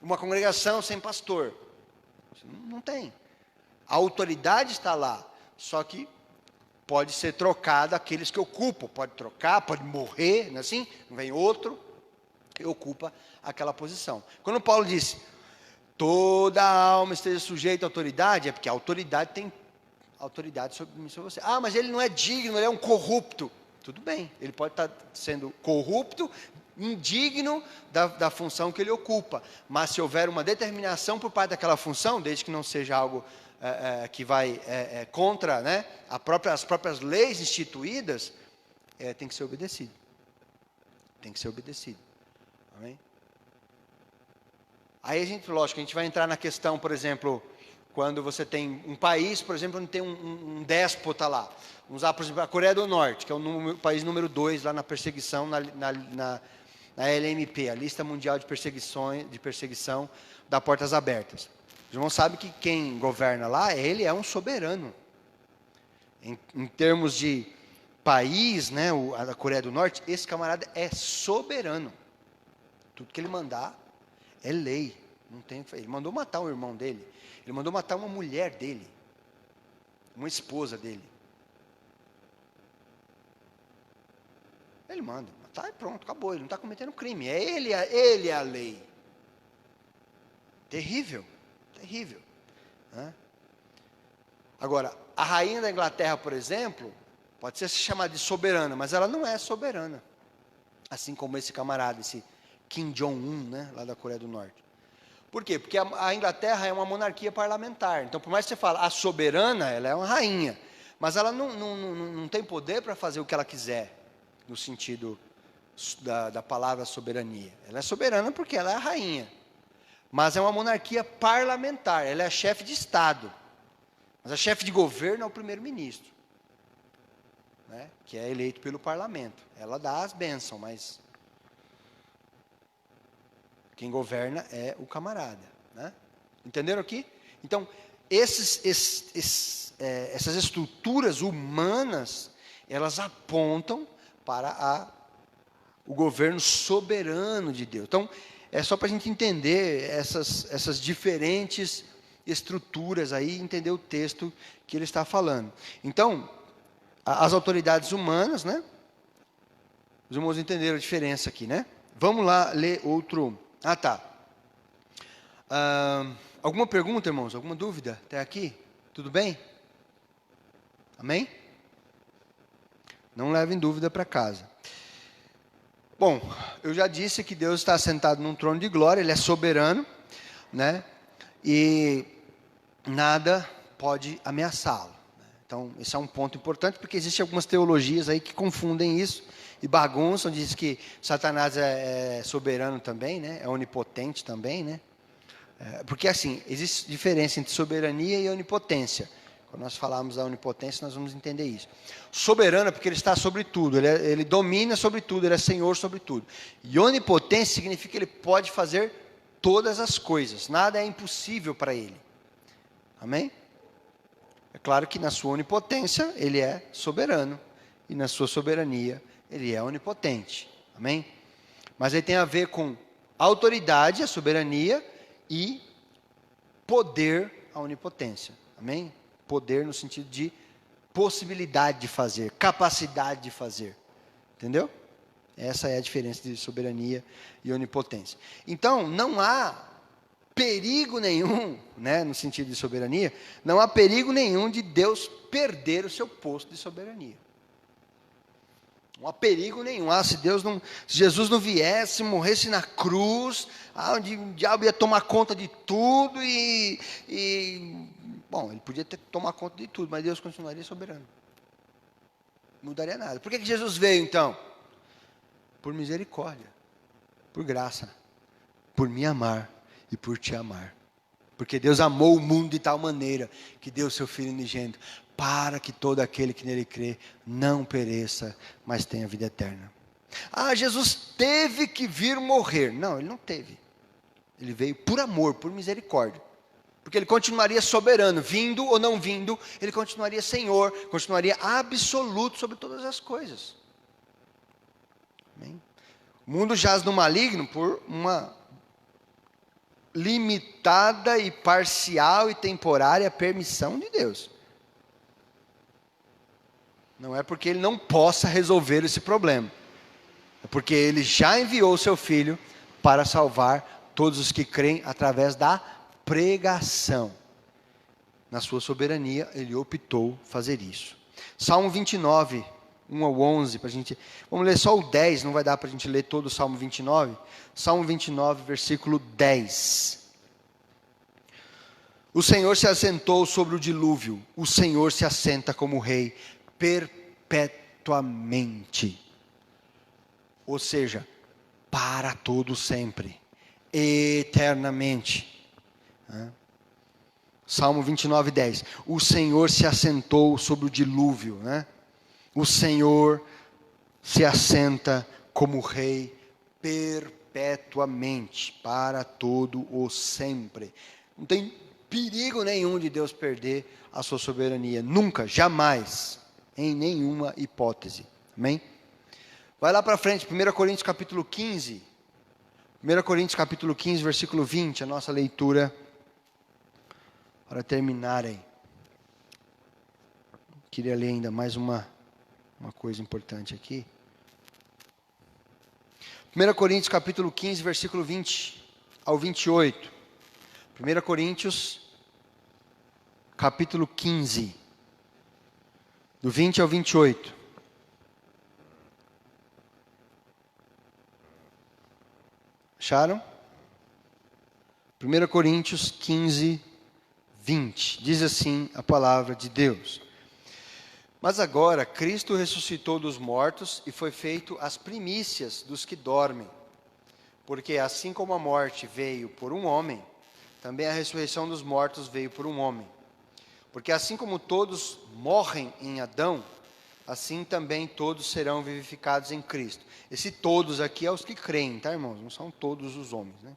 Uma congregação sem pastor. Não tem. A autoridade está lá, só que pode ser trocada aqueles que ocupam. Pode trocar, pode morrer, não é assim? Vem outro e ocupa aquela posição. Quando Paulo disse, toda alma esteja sujeita à autoridade, é porque a autoridade tem autoridade sobre você. Ah, mas ele não é digno, ele é um corrupto. Tudo bem, ele pode estar sendo corrupto, indigno da função que ele ocupa, mas se houver uma determinação por parte daquela função, desde que não seja algo que vai contra, né, as próprias leis instituídas, tem que ser obedecido. Tem que ser obedecido. Amém? Aí a gente, lógico, a gente vai entrar na questão, por exemplo, quando você tem um país, por exemplo, onde tem um déspota lá. Vamos usar, por exemplo, a Coreia do Norte, que é o país número 2 lá na perseguição, na LMP, a Lista Mundial de Perseguição da Portas Abertas. Os irmãos sabem que quem governa lá, ele é um soberano. Em termos de país, né, a Coreia do Norte, esse camarada é soberano. Tudo que ele mandar é lei. Não tem, ele mandou matar um irmão dele. Ele mandou matar uma mulher dele. Uma esposa dele. Ele manda matar e pronto, acabou. Ele não está cometendo crime. Ele é a lei. Terrível. Terrível. Agora, a rainha da Inglaterra, por exemplo, pode ser chamada de soberana, mas ela não é soberana. Assim como esse camarada, esse Kim Jong-un, né, lá da Coreia do Norte. Por quê? Porque a Inglaterra é uma monarquia parlamentar. Então, por mais que você fale a soberana, ela é uma rainha. Mas ela não tem poder para fazer o que ela quiser, no sentido da palavra soberania. Ela é soberana porque ela é a rainha. Mas é uma monarquia parlamentar. Ela é a chefe de Estado. Mas a chefe de governo é o primeiro-ministro. né, que é eleito pelo parlamento. Ela dá as bênçãos, mas quem governa é o camarada, né? Entenderam aqui? Então, essas estruturas humanas, elas apontam para o governo soberano de Deus. Então, é só para a gente entender essas diferentes estruturas aí, entender o texto que ele está falando. Então, as autoridades humanas, né? Os irmãos entenderam a diferença aqui, né? Vamos lá ler outro. Ah, tá. Alguma pergunta, irmãos? Alguma dúvida até aqui? Tudo bem? Amém? Não levem dúvida para casa. Bom, eu já disse que Deus está sentado num trono de glória, Ele é soberano, né? E nada pode ameaçá-lo. Então, esse é um ponto importante, porque existem algumas teologias aí que confundem isso e bagunçam, dizem que Satanás é soberano também, né? É onipotente também, né? Porque assim, existe diferença entre soberania e onipotência. Quando nós falarmos da onipotência, nós vamos entender isso. Soberano é porque ele está sobre tudo, ele domina sobre tudo, ele é senhor sobre tudo. E onipotência significa que ele pode fazer todas as coisas, nada é impossível para ele. Amém? É claro que na sua onipotência ele é soberano, e na sua soberania ele é onipotente. Amém? Mas aí tem a ver com autoridade, a soberania, e poder, a onipotência. Amém? Poder no sentido de possibilidade de fazer, capacidade de fazer. Entendeu? Essa é a diferença de soberania e onipotência. Então, não há perigo nenhum, né, no sentido de soberania, não há perigo nenhum de Deus perder o seu posto de soberania. Não há perigo nenhum. Se Jesus não viesse, morresse na cruz, onde o diabo ia tomar conta de tudo bom, ele podia tomar conta de tudo, mas Deus continuaria soberano. Não mudaria nada. Por que Jesus veio então? Por misericórdia, por graça, por me amar e por te amar. Porque Deus amou o mundo de tal maneira que deu o seu Filho unigênito, para que todo aquele que nele crê não pereça, mas tenha vida eterna. Jesus teve que vir morrer. Não, ele não teve. Ele veio por amor, por misericórdia. Porque ele continuaria soberano, vindo ou não vindo, ele continuaria Senhor, continuaria absoluto sobre todas as coisas. Amém? O mundo jaz no maligno por uma limitada e parcial e temporária permissão de Deus. Não é porque ele não possa resolver esse problema. É porque ele já enviou o seu Filho para salvar todos os que creem através da pregação. Na sua soberania, ele optou fazer isso. Salmo 29, 1 ao 11, para a gente... Vamos ler só o 10, não vai dar para a gente ler todo o Salmo 29. Salmo 29, versículo 10. O Senhor se assentou sobre o dilúvio, o Senhor se assenta como rei, perpetuamente. Ou seja, para todo sempre, eternamente. Salmo 29, 10. O Senhor se assentou sobre o dilúvio, né? O Senhor se assenta como rei perpetuamente, para todo o sempre. Não tem perigo nenhum de Deus perder a sua soberania, nunca, jamais, em nenhuma hipótese. Amém? Vai lá para frente, 1 Coríntios capítulo 15. 1 Coríntios capítulo 15, versículo 20, a nossa leitura, para terminar aí. Queria ler ainda mais uma coisa importante aqui. 1 Coríntios capítulo 15, versículo 20 ao 28. 1 Coríntios capítulo 15, do 20 ao 28. Acharam? 1 Coríntios 15, 20. Diz assim a palavra de Deus. Mas agora Cristo ressuscitou dos mortos e foi feito as primícias dos que dormem. Porque assim como a morte veio por um homem, também a ressurreição dos mortos veio por um homem. Porque assim como todos morrem em Adão, assim também todos serão vivificados em Cristo. Esse todos aqui é os que creem, tá, irmãos? Não são todos os homens, né?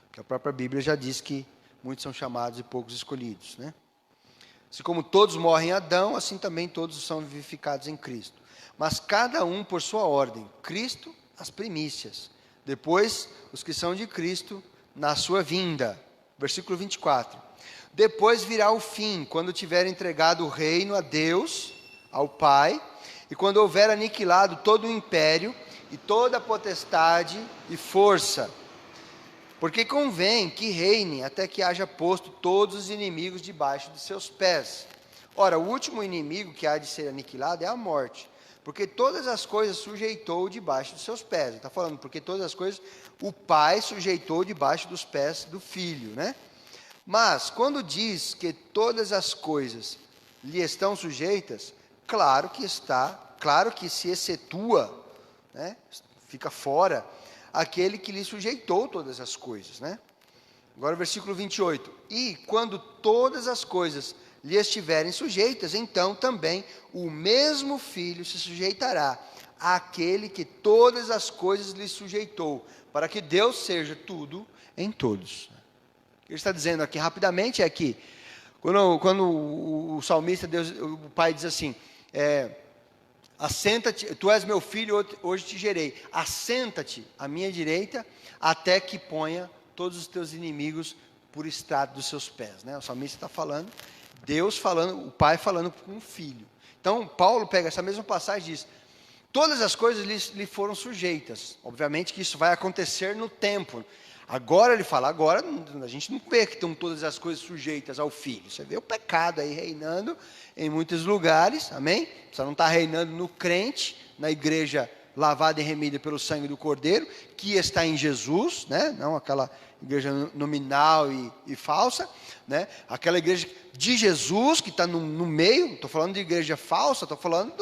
Porque a própria Bíblia já diz que muitos são chamados e poucos escolhidos, né? Assim como todos morrem em Adão, assim também todos são vivificados em Cristo. Mas cada um por sua ordem. Cristo, as primícias. Depois, os que são de Cristo, na sua vinda. Versículo 24. Depois virá o fim, quando tiver entregado o reino a Deus, ao Pai, e quando houver aniquilado todo o império, e toda a potestade e força. Porque convém que reine até que haja posto todos os inimigos debaixo de seus pés. Ora, o último inimigo que há de ser aniquilado é a morte, porque todas as coisas sujeitou debaixo dos seus pés. Ele está falando, porque todas as coisas o Pai sujeitou debaixo dos pés do Filho, né? Mas, quando diz que todas as coisas lhe estão sujeitas, claro que se excetua, né? Fica fora aquele que lhe sujeitou todas as coisas, né? Agora o versículo 28. E quando todas as coisas lhe estiverem sujeitas, então também o mesmo Filho se sujeitará àquele que todas as coisas lhe sujeitou, para que Deus seja tudo em todos. O que ele está dizendo aqui rapidamente é que, quando o salmista, o Pai diz assim, assenta-te, tu és meu filho, hoje te gerei, assenta-te à minha direita, até que ponha todos os teus inimigos por estrado dos seus pés, né? O salmista está falando, Deus falando, o Pai falando com o Filho. Então, Paulo pega essa mesma passagem e diz, todas as coisas lhe foram sujeitas. Obviamente que isso vai acontecer no tempo. Agora ele fala, agora a gente não vê que estão todas as coisas sujeitas ao Filho. Você vê o pecado aí reinando em muitos lugares, amém? Você não está reinando no crente, na igreja lavada e remida pelo sangue do Cordeiro, que está em Jesus, né? Não aquela igreja nominal e falsa, né? Aquela igreja de Jesus que está no meio. Não estou falando de igreja falsa, estou falando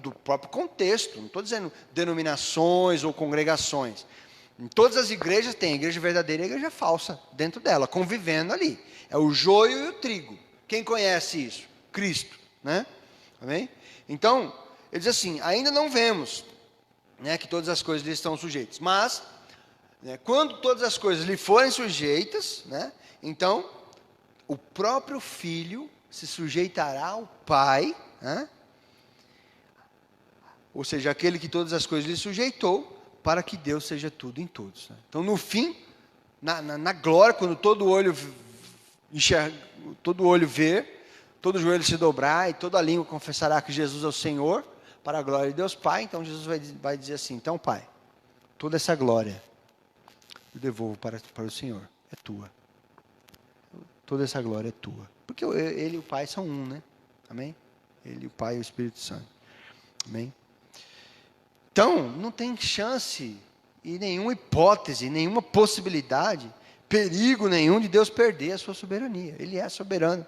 do próprio contexto. Não estou dizendo denominações ou congregações. Em todas as igrejas tem a igreja verdadeira e a igreja falsa dentro dela, convivendo ali. É o joio e o trigo. Quem conhece isso? Cristo, né? Amém? Então, ele diz assim, ainda não vemos, né, que todas as coisas lhe estão sujeitas, mas, né, quando todas as coisas lhe forem sujeitas, né, então, o próprio Filho se sujeitará ao Pai, né? Ou seja, aquele que todas as coisas lhe sujeitou, para que Deus seja tudo em todos, né? Então, no fim, na glória, quando todo olho enxerga, todo olho ver, todo joelho se dobrar e toda língua confessará que Jesus é o Senhor, para a glória de Deus Pai, então Jesus vai dizer assim, então Pai, toda essa glória eu devolvo para o Senhor, é tua. Toda essa glória é tua. Porque Ele e o Pai são um, né? Amém? Ele, o Pai e o Espírito Santo. Amém? Então, não tem chance e nenhuma hipótese, nenhuma possibilidade, perigo nenhum de Deus perder a sua soberania. Ele é soberano,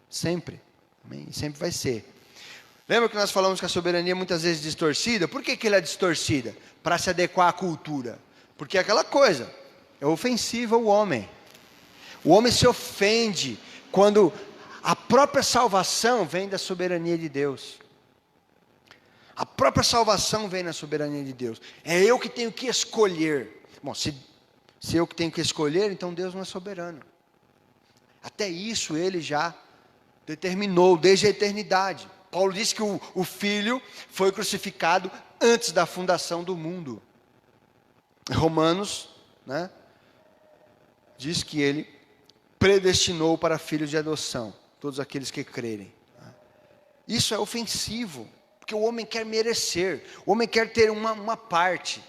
sempre. Amém? E sempre vai ser. Lembra que nós falamos que a soberania é muitas vezes distorcida? Por que ela é distorcida? Para se adequar à cultura. Porque é aquela coisa, é ofensiva ao homem. O homem se ofende quando a própria salvação vem da soberania de Deus. A própria salvação vem na soberania de Deus. É eu que tenho que escolher. Bom, se eu que tenho que escolher, então Deus não é soberano. Até isso ele já determinou desde a eternidade. Paulo disse que o Filho foi crucificado antes da fundação do mundo. Romanos, né, diz que ele predestinou para filhos de adoção, todos aqueles que crerem. Isso é ofensivo, porque o homem quer merecer, o homem quer ter uma parte.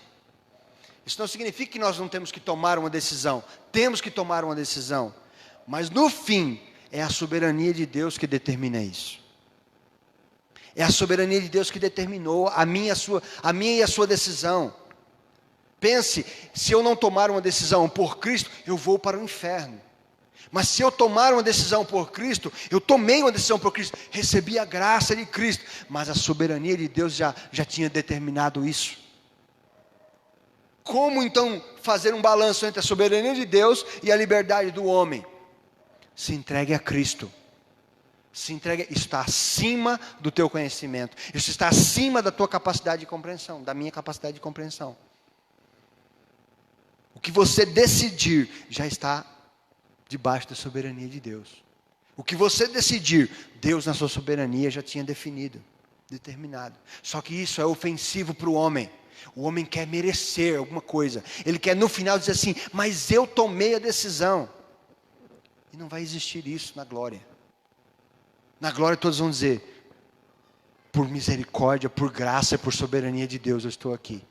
Isso não significa que nós não temos que tomar uma decisão, temos que tomar uma decisão, mas no fim, é a soberania de Deus que determina isso. É a soberania de Deus que determinou a minha e a sua decisão. Pense, se eu não tomar uma decisão por Cristo, eu vou para o inferno. Mas se eu tomar uma decisão por Cristo, eu tomei uma decisão por Cristo, recebi a graça de Cristo, mas a soberania de Deus já tinha determinado isso. Como então fazer um balanço entre a soberania de Deus e a liberdade do homem? Se entregue a Cristo. Se entrega, isso está acima do teu conhecimento. Isso está acima da tua capacidade de compreensão, da minha capacidade de compreensão. O que você decidir já está debaixo da soberania de Deus. O que você decidir, Deus na sua soberania já tinha definido, determinado. Só que isso é ofensivo para o homem. O homem quer merecer alguma coisa. Ele quer no final dizer assim, mas eu tomei a decisão. E não vai existir isso na glória. Na glória todos vão dizer, por misericórdia, por graça e por soberania de Deus eu estou aqui.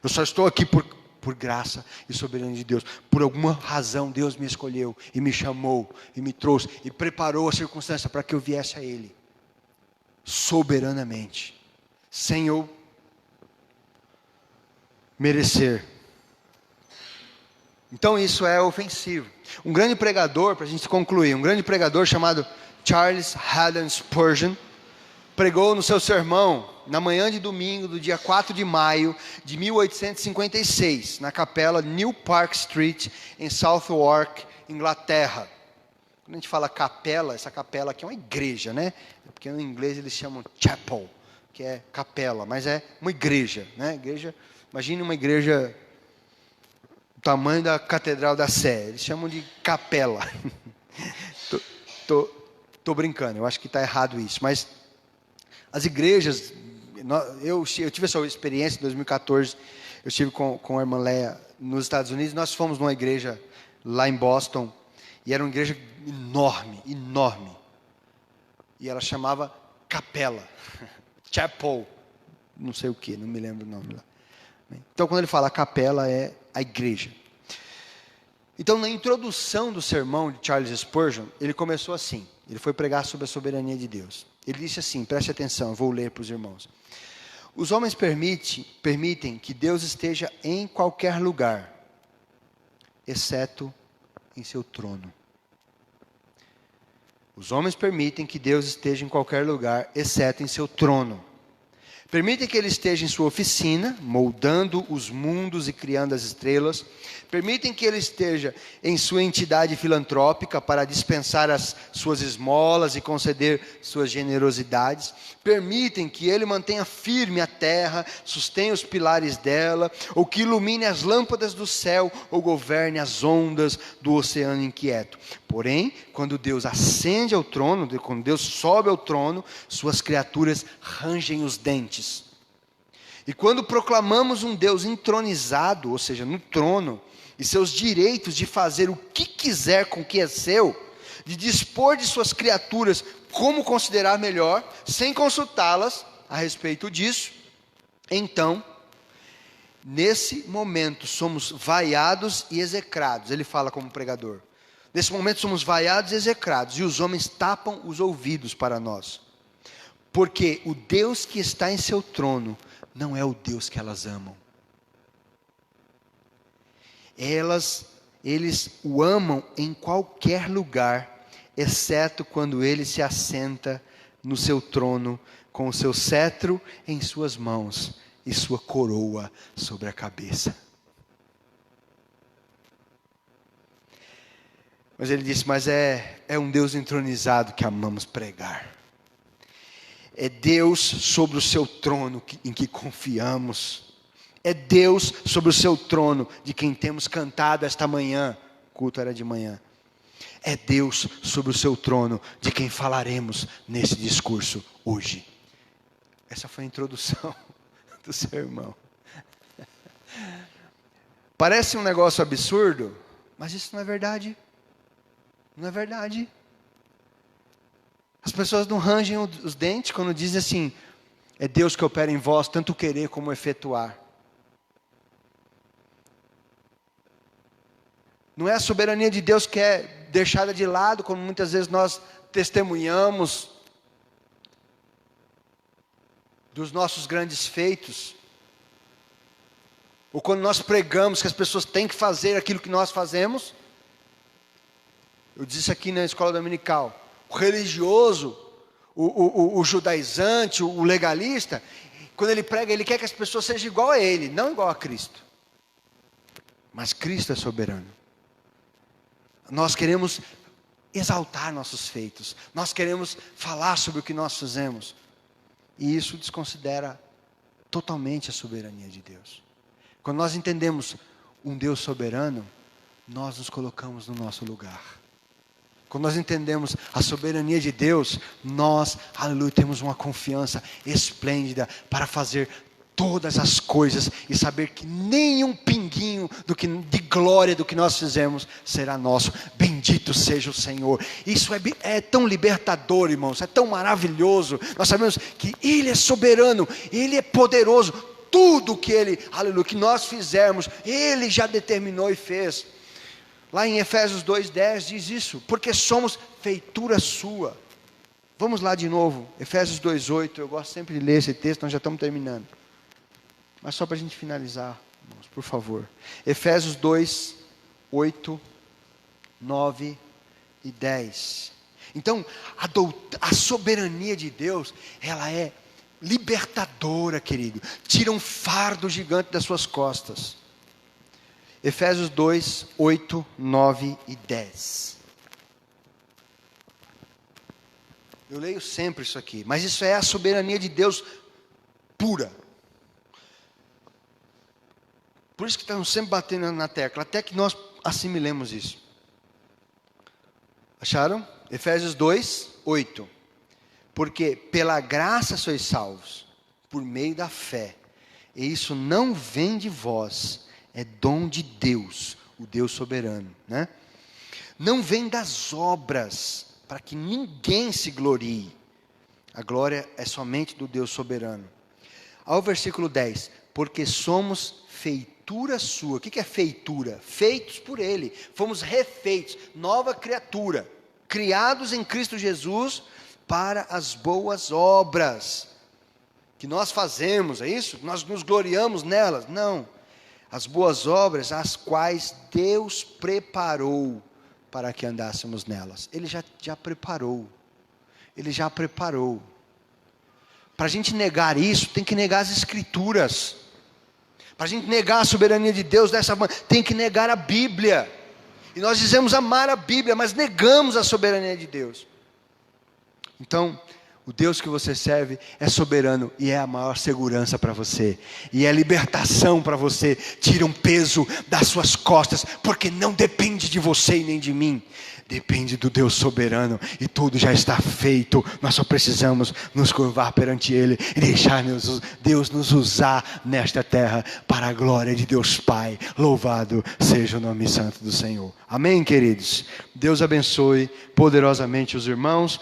Eu só estou aqui por graça e soberania de Deus. Por alguma razão Deus me escolheu e me chamou e me trouxe e preparou a circunstância para que eu viesse a Ele. Soberanamente. Sem eu merecer. Então isso é ofensivo. Um grande pregador, para a gente concluir, um grande pregador chamado Charles Haddon Spurgeon, pregou no seu sermão, na manhã de domingo, do dia 4 de maio de 1856, na capela New Park Street, em Southwark, Inglaterra. Quando a gente fala capela, essa capela aqui é uma igreja, né? Porque no inglês eles chamam chapel, que é capela, mas é uma igreja, né? Igreja, imagine uma igreja do tamanho da Catedral da Sé, eles chamam de capela. Tô brincando, eu acho que está errado isso, mas as igrejas, eu tive essa experiência em 2014, eu estive com a irmã Leia nos Estados Unidos, nós fomos numa igreja lá em Boston, e era uma igreja enorme, enorme, e ela chamava capela, chapel, não sei o que, não me lembro o nome lá. Então quando ele fala capela é a igreja. Então na introdução do sermão de Charles Spurgeon, ele começou assim, ele foi pregar sobre a soberania de Deus. Ele disse assim, preste atenção, eu vou ler para os irmãos. Os homens permitem que Deus esteja em qualquer lugar, exceto em seu trono. Os homens permitem que Deus esteja em qualquer lugar, exceto em seu trono. Permitem que Ele esteja em sua oficina, moldando os mundos e criando as estrelas. Permitem que Ele esteja em sua entidade filantrópica para dispensar as suas esmolas e conceder suas generosidades. Permitem que Ele mantenha firme a terra, sustenha os pilares dela, ou que ilumine as lâmpadas do céu, ou governe as ondas do oceano inquieto. Porém, quando Deus ascende ao trono, quando Deus sobe ao trono, suas criaturas rangem os dentes. E quando proclamamos um Deus entronizado, ou seja, no trono, e seus direitos de fazer o que quiser com o que é seu, de dispor de suas criaturas como considerar melhor, sem consultá-las a respeito disso, então, nesse momento somos vaiados e execrados. Ele fala como pregador. Nesse momento somos vaiados e execrados, e os homens tapam os ouvidos para nós. Porque o Deus que está em seu trono não é o Deus que elas amam. Eles o amam em qualquer lugar, exceto quando ele se assenta no seu trono, com o seu cetro em suas mãos e sua coroa sobre a cabeça. Mas ele disse, mas é um Deus entronizado que amamos pregar. É Deus sobre o seu trono em que confiamos. É Deus sobre o seu trono de quem temos cantado esta manhã. O culto era de manhã. É Deus sobre o seu trono de quem falaremos nesse discurso hoje. Essa foi a introdução do sermão. Parece um negócio absurdo, mas isso não é verdade. Não é verdade. As pessoas não rangem os dentes quando dizem assim, é Deus que opera em vós, tanto querer como efetuar. Não é a soberania de Deus que é deixada de lado, como muitas vezes nós testemunhamos dos nossos grandes feitos. Ou quando nós pregamos que as pessoas têm que fazer aquilo que nós fazemos. Eu disse aqui na escola dominical, o religioso, o judaizante, o legalista, quando ele prega, ele quer que as pessoas sejam igual a ele, não igual a Cristo. Mas Cristo é soberano. Nós queremos exaltar nossos feitos. Nós queremos falar sobre o que nós fizemos. E isso desconsidera totalmente a soberania de Deus. Quando nós entendemos um Deus soberano, nós nos colocamos no nosso lugar. Quando nós entendemos a soberania de Deus, nós, aleluia, temos uma confiança esplêndida para fazer todas as coisas e saber que nenhum pinguinho de glória do que nós fizemos será nosso. Bendito seja o Senhor. Isso é tão libertador, irmãos, é tão maravilhoso. Nós sabemos que Ele é soberano, Ele é poderoso. Tudo que Ele, aleluia, que nós fizermos, Ele já determinou e fez. Lá em Efésios 2:10 diz isso, porque somos feitura sua. Vamos lá de novo, Efésios 2:8, eu gosto sempre de ler esse texto, nós já estamos terminando. Mas só para a gente finalizar, irmãos, por favor. Efésios 2:8, 9 e 10. Então, a soberania de Deus, ela é libertadora, querido. Tira um fardo gigante das suas costas. Efésios 2, 8, 9 e 10. Eu leio sempre isso aqui, mas isso é a soberania de Deus pura. Por isso que estamos sempre batendo na tecla, até que nós assimilemos isso. Acharam? Efésios 2, 8. Porque pela graça sois salvos, por meio da fé. E isso não vem de vós, é dom de Deus, o Deus soberano, né? Não vem das obras, para que ninguém se glorie. A glória é somente do Deus soberano. Ao versículo 10, porque somos feitura sua. O que é feitura? Feitos por Ele, fomos refeitos, nova criatura, criados em Cristo Jesus para as boas obras, que nós fazemos, é isso? Nós nos gloriamos nelas? Não. As boas obras, as quais Deus preparou para que andássemos nelas. Ele já preparou. Ele já preparou. Para a gente negar isso, tem que negar as Escrituras. Para a gente negar a soberania de Deus dessa maneira, tem que negar a Bíblia. E nós dizemos amar a Bíblia, mas negamos a soberania de Deus. Então, o Deus que você serve é soberano e é a maior segurança para você. E é libertação para você. Tira um peso das suas costas, porque não depende de você e nem de mim. Depende do Deus soberano e tudo já está feito. Nós só precisamos nos curvar perante Ele e deixar Deus nos usar nesta terra para a glória de Deus Pai. Louvado seja o nome santo do Senhor. Amém, queridos? Deus abençoe poderosamente os irmãos.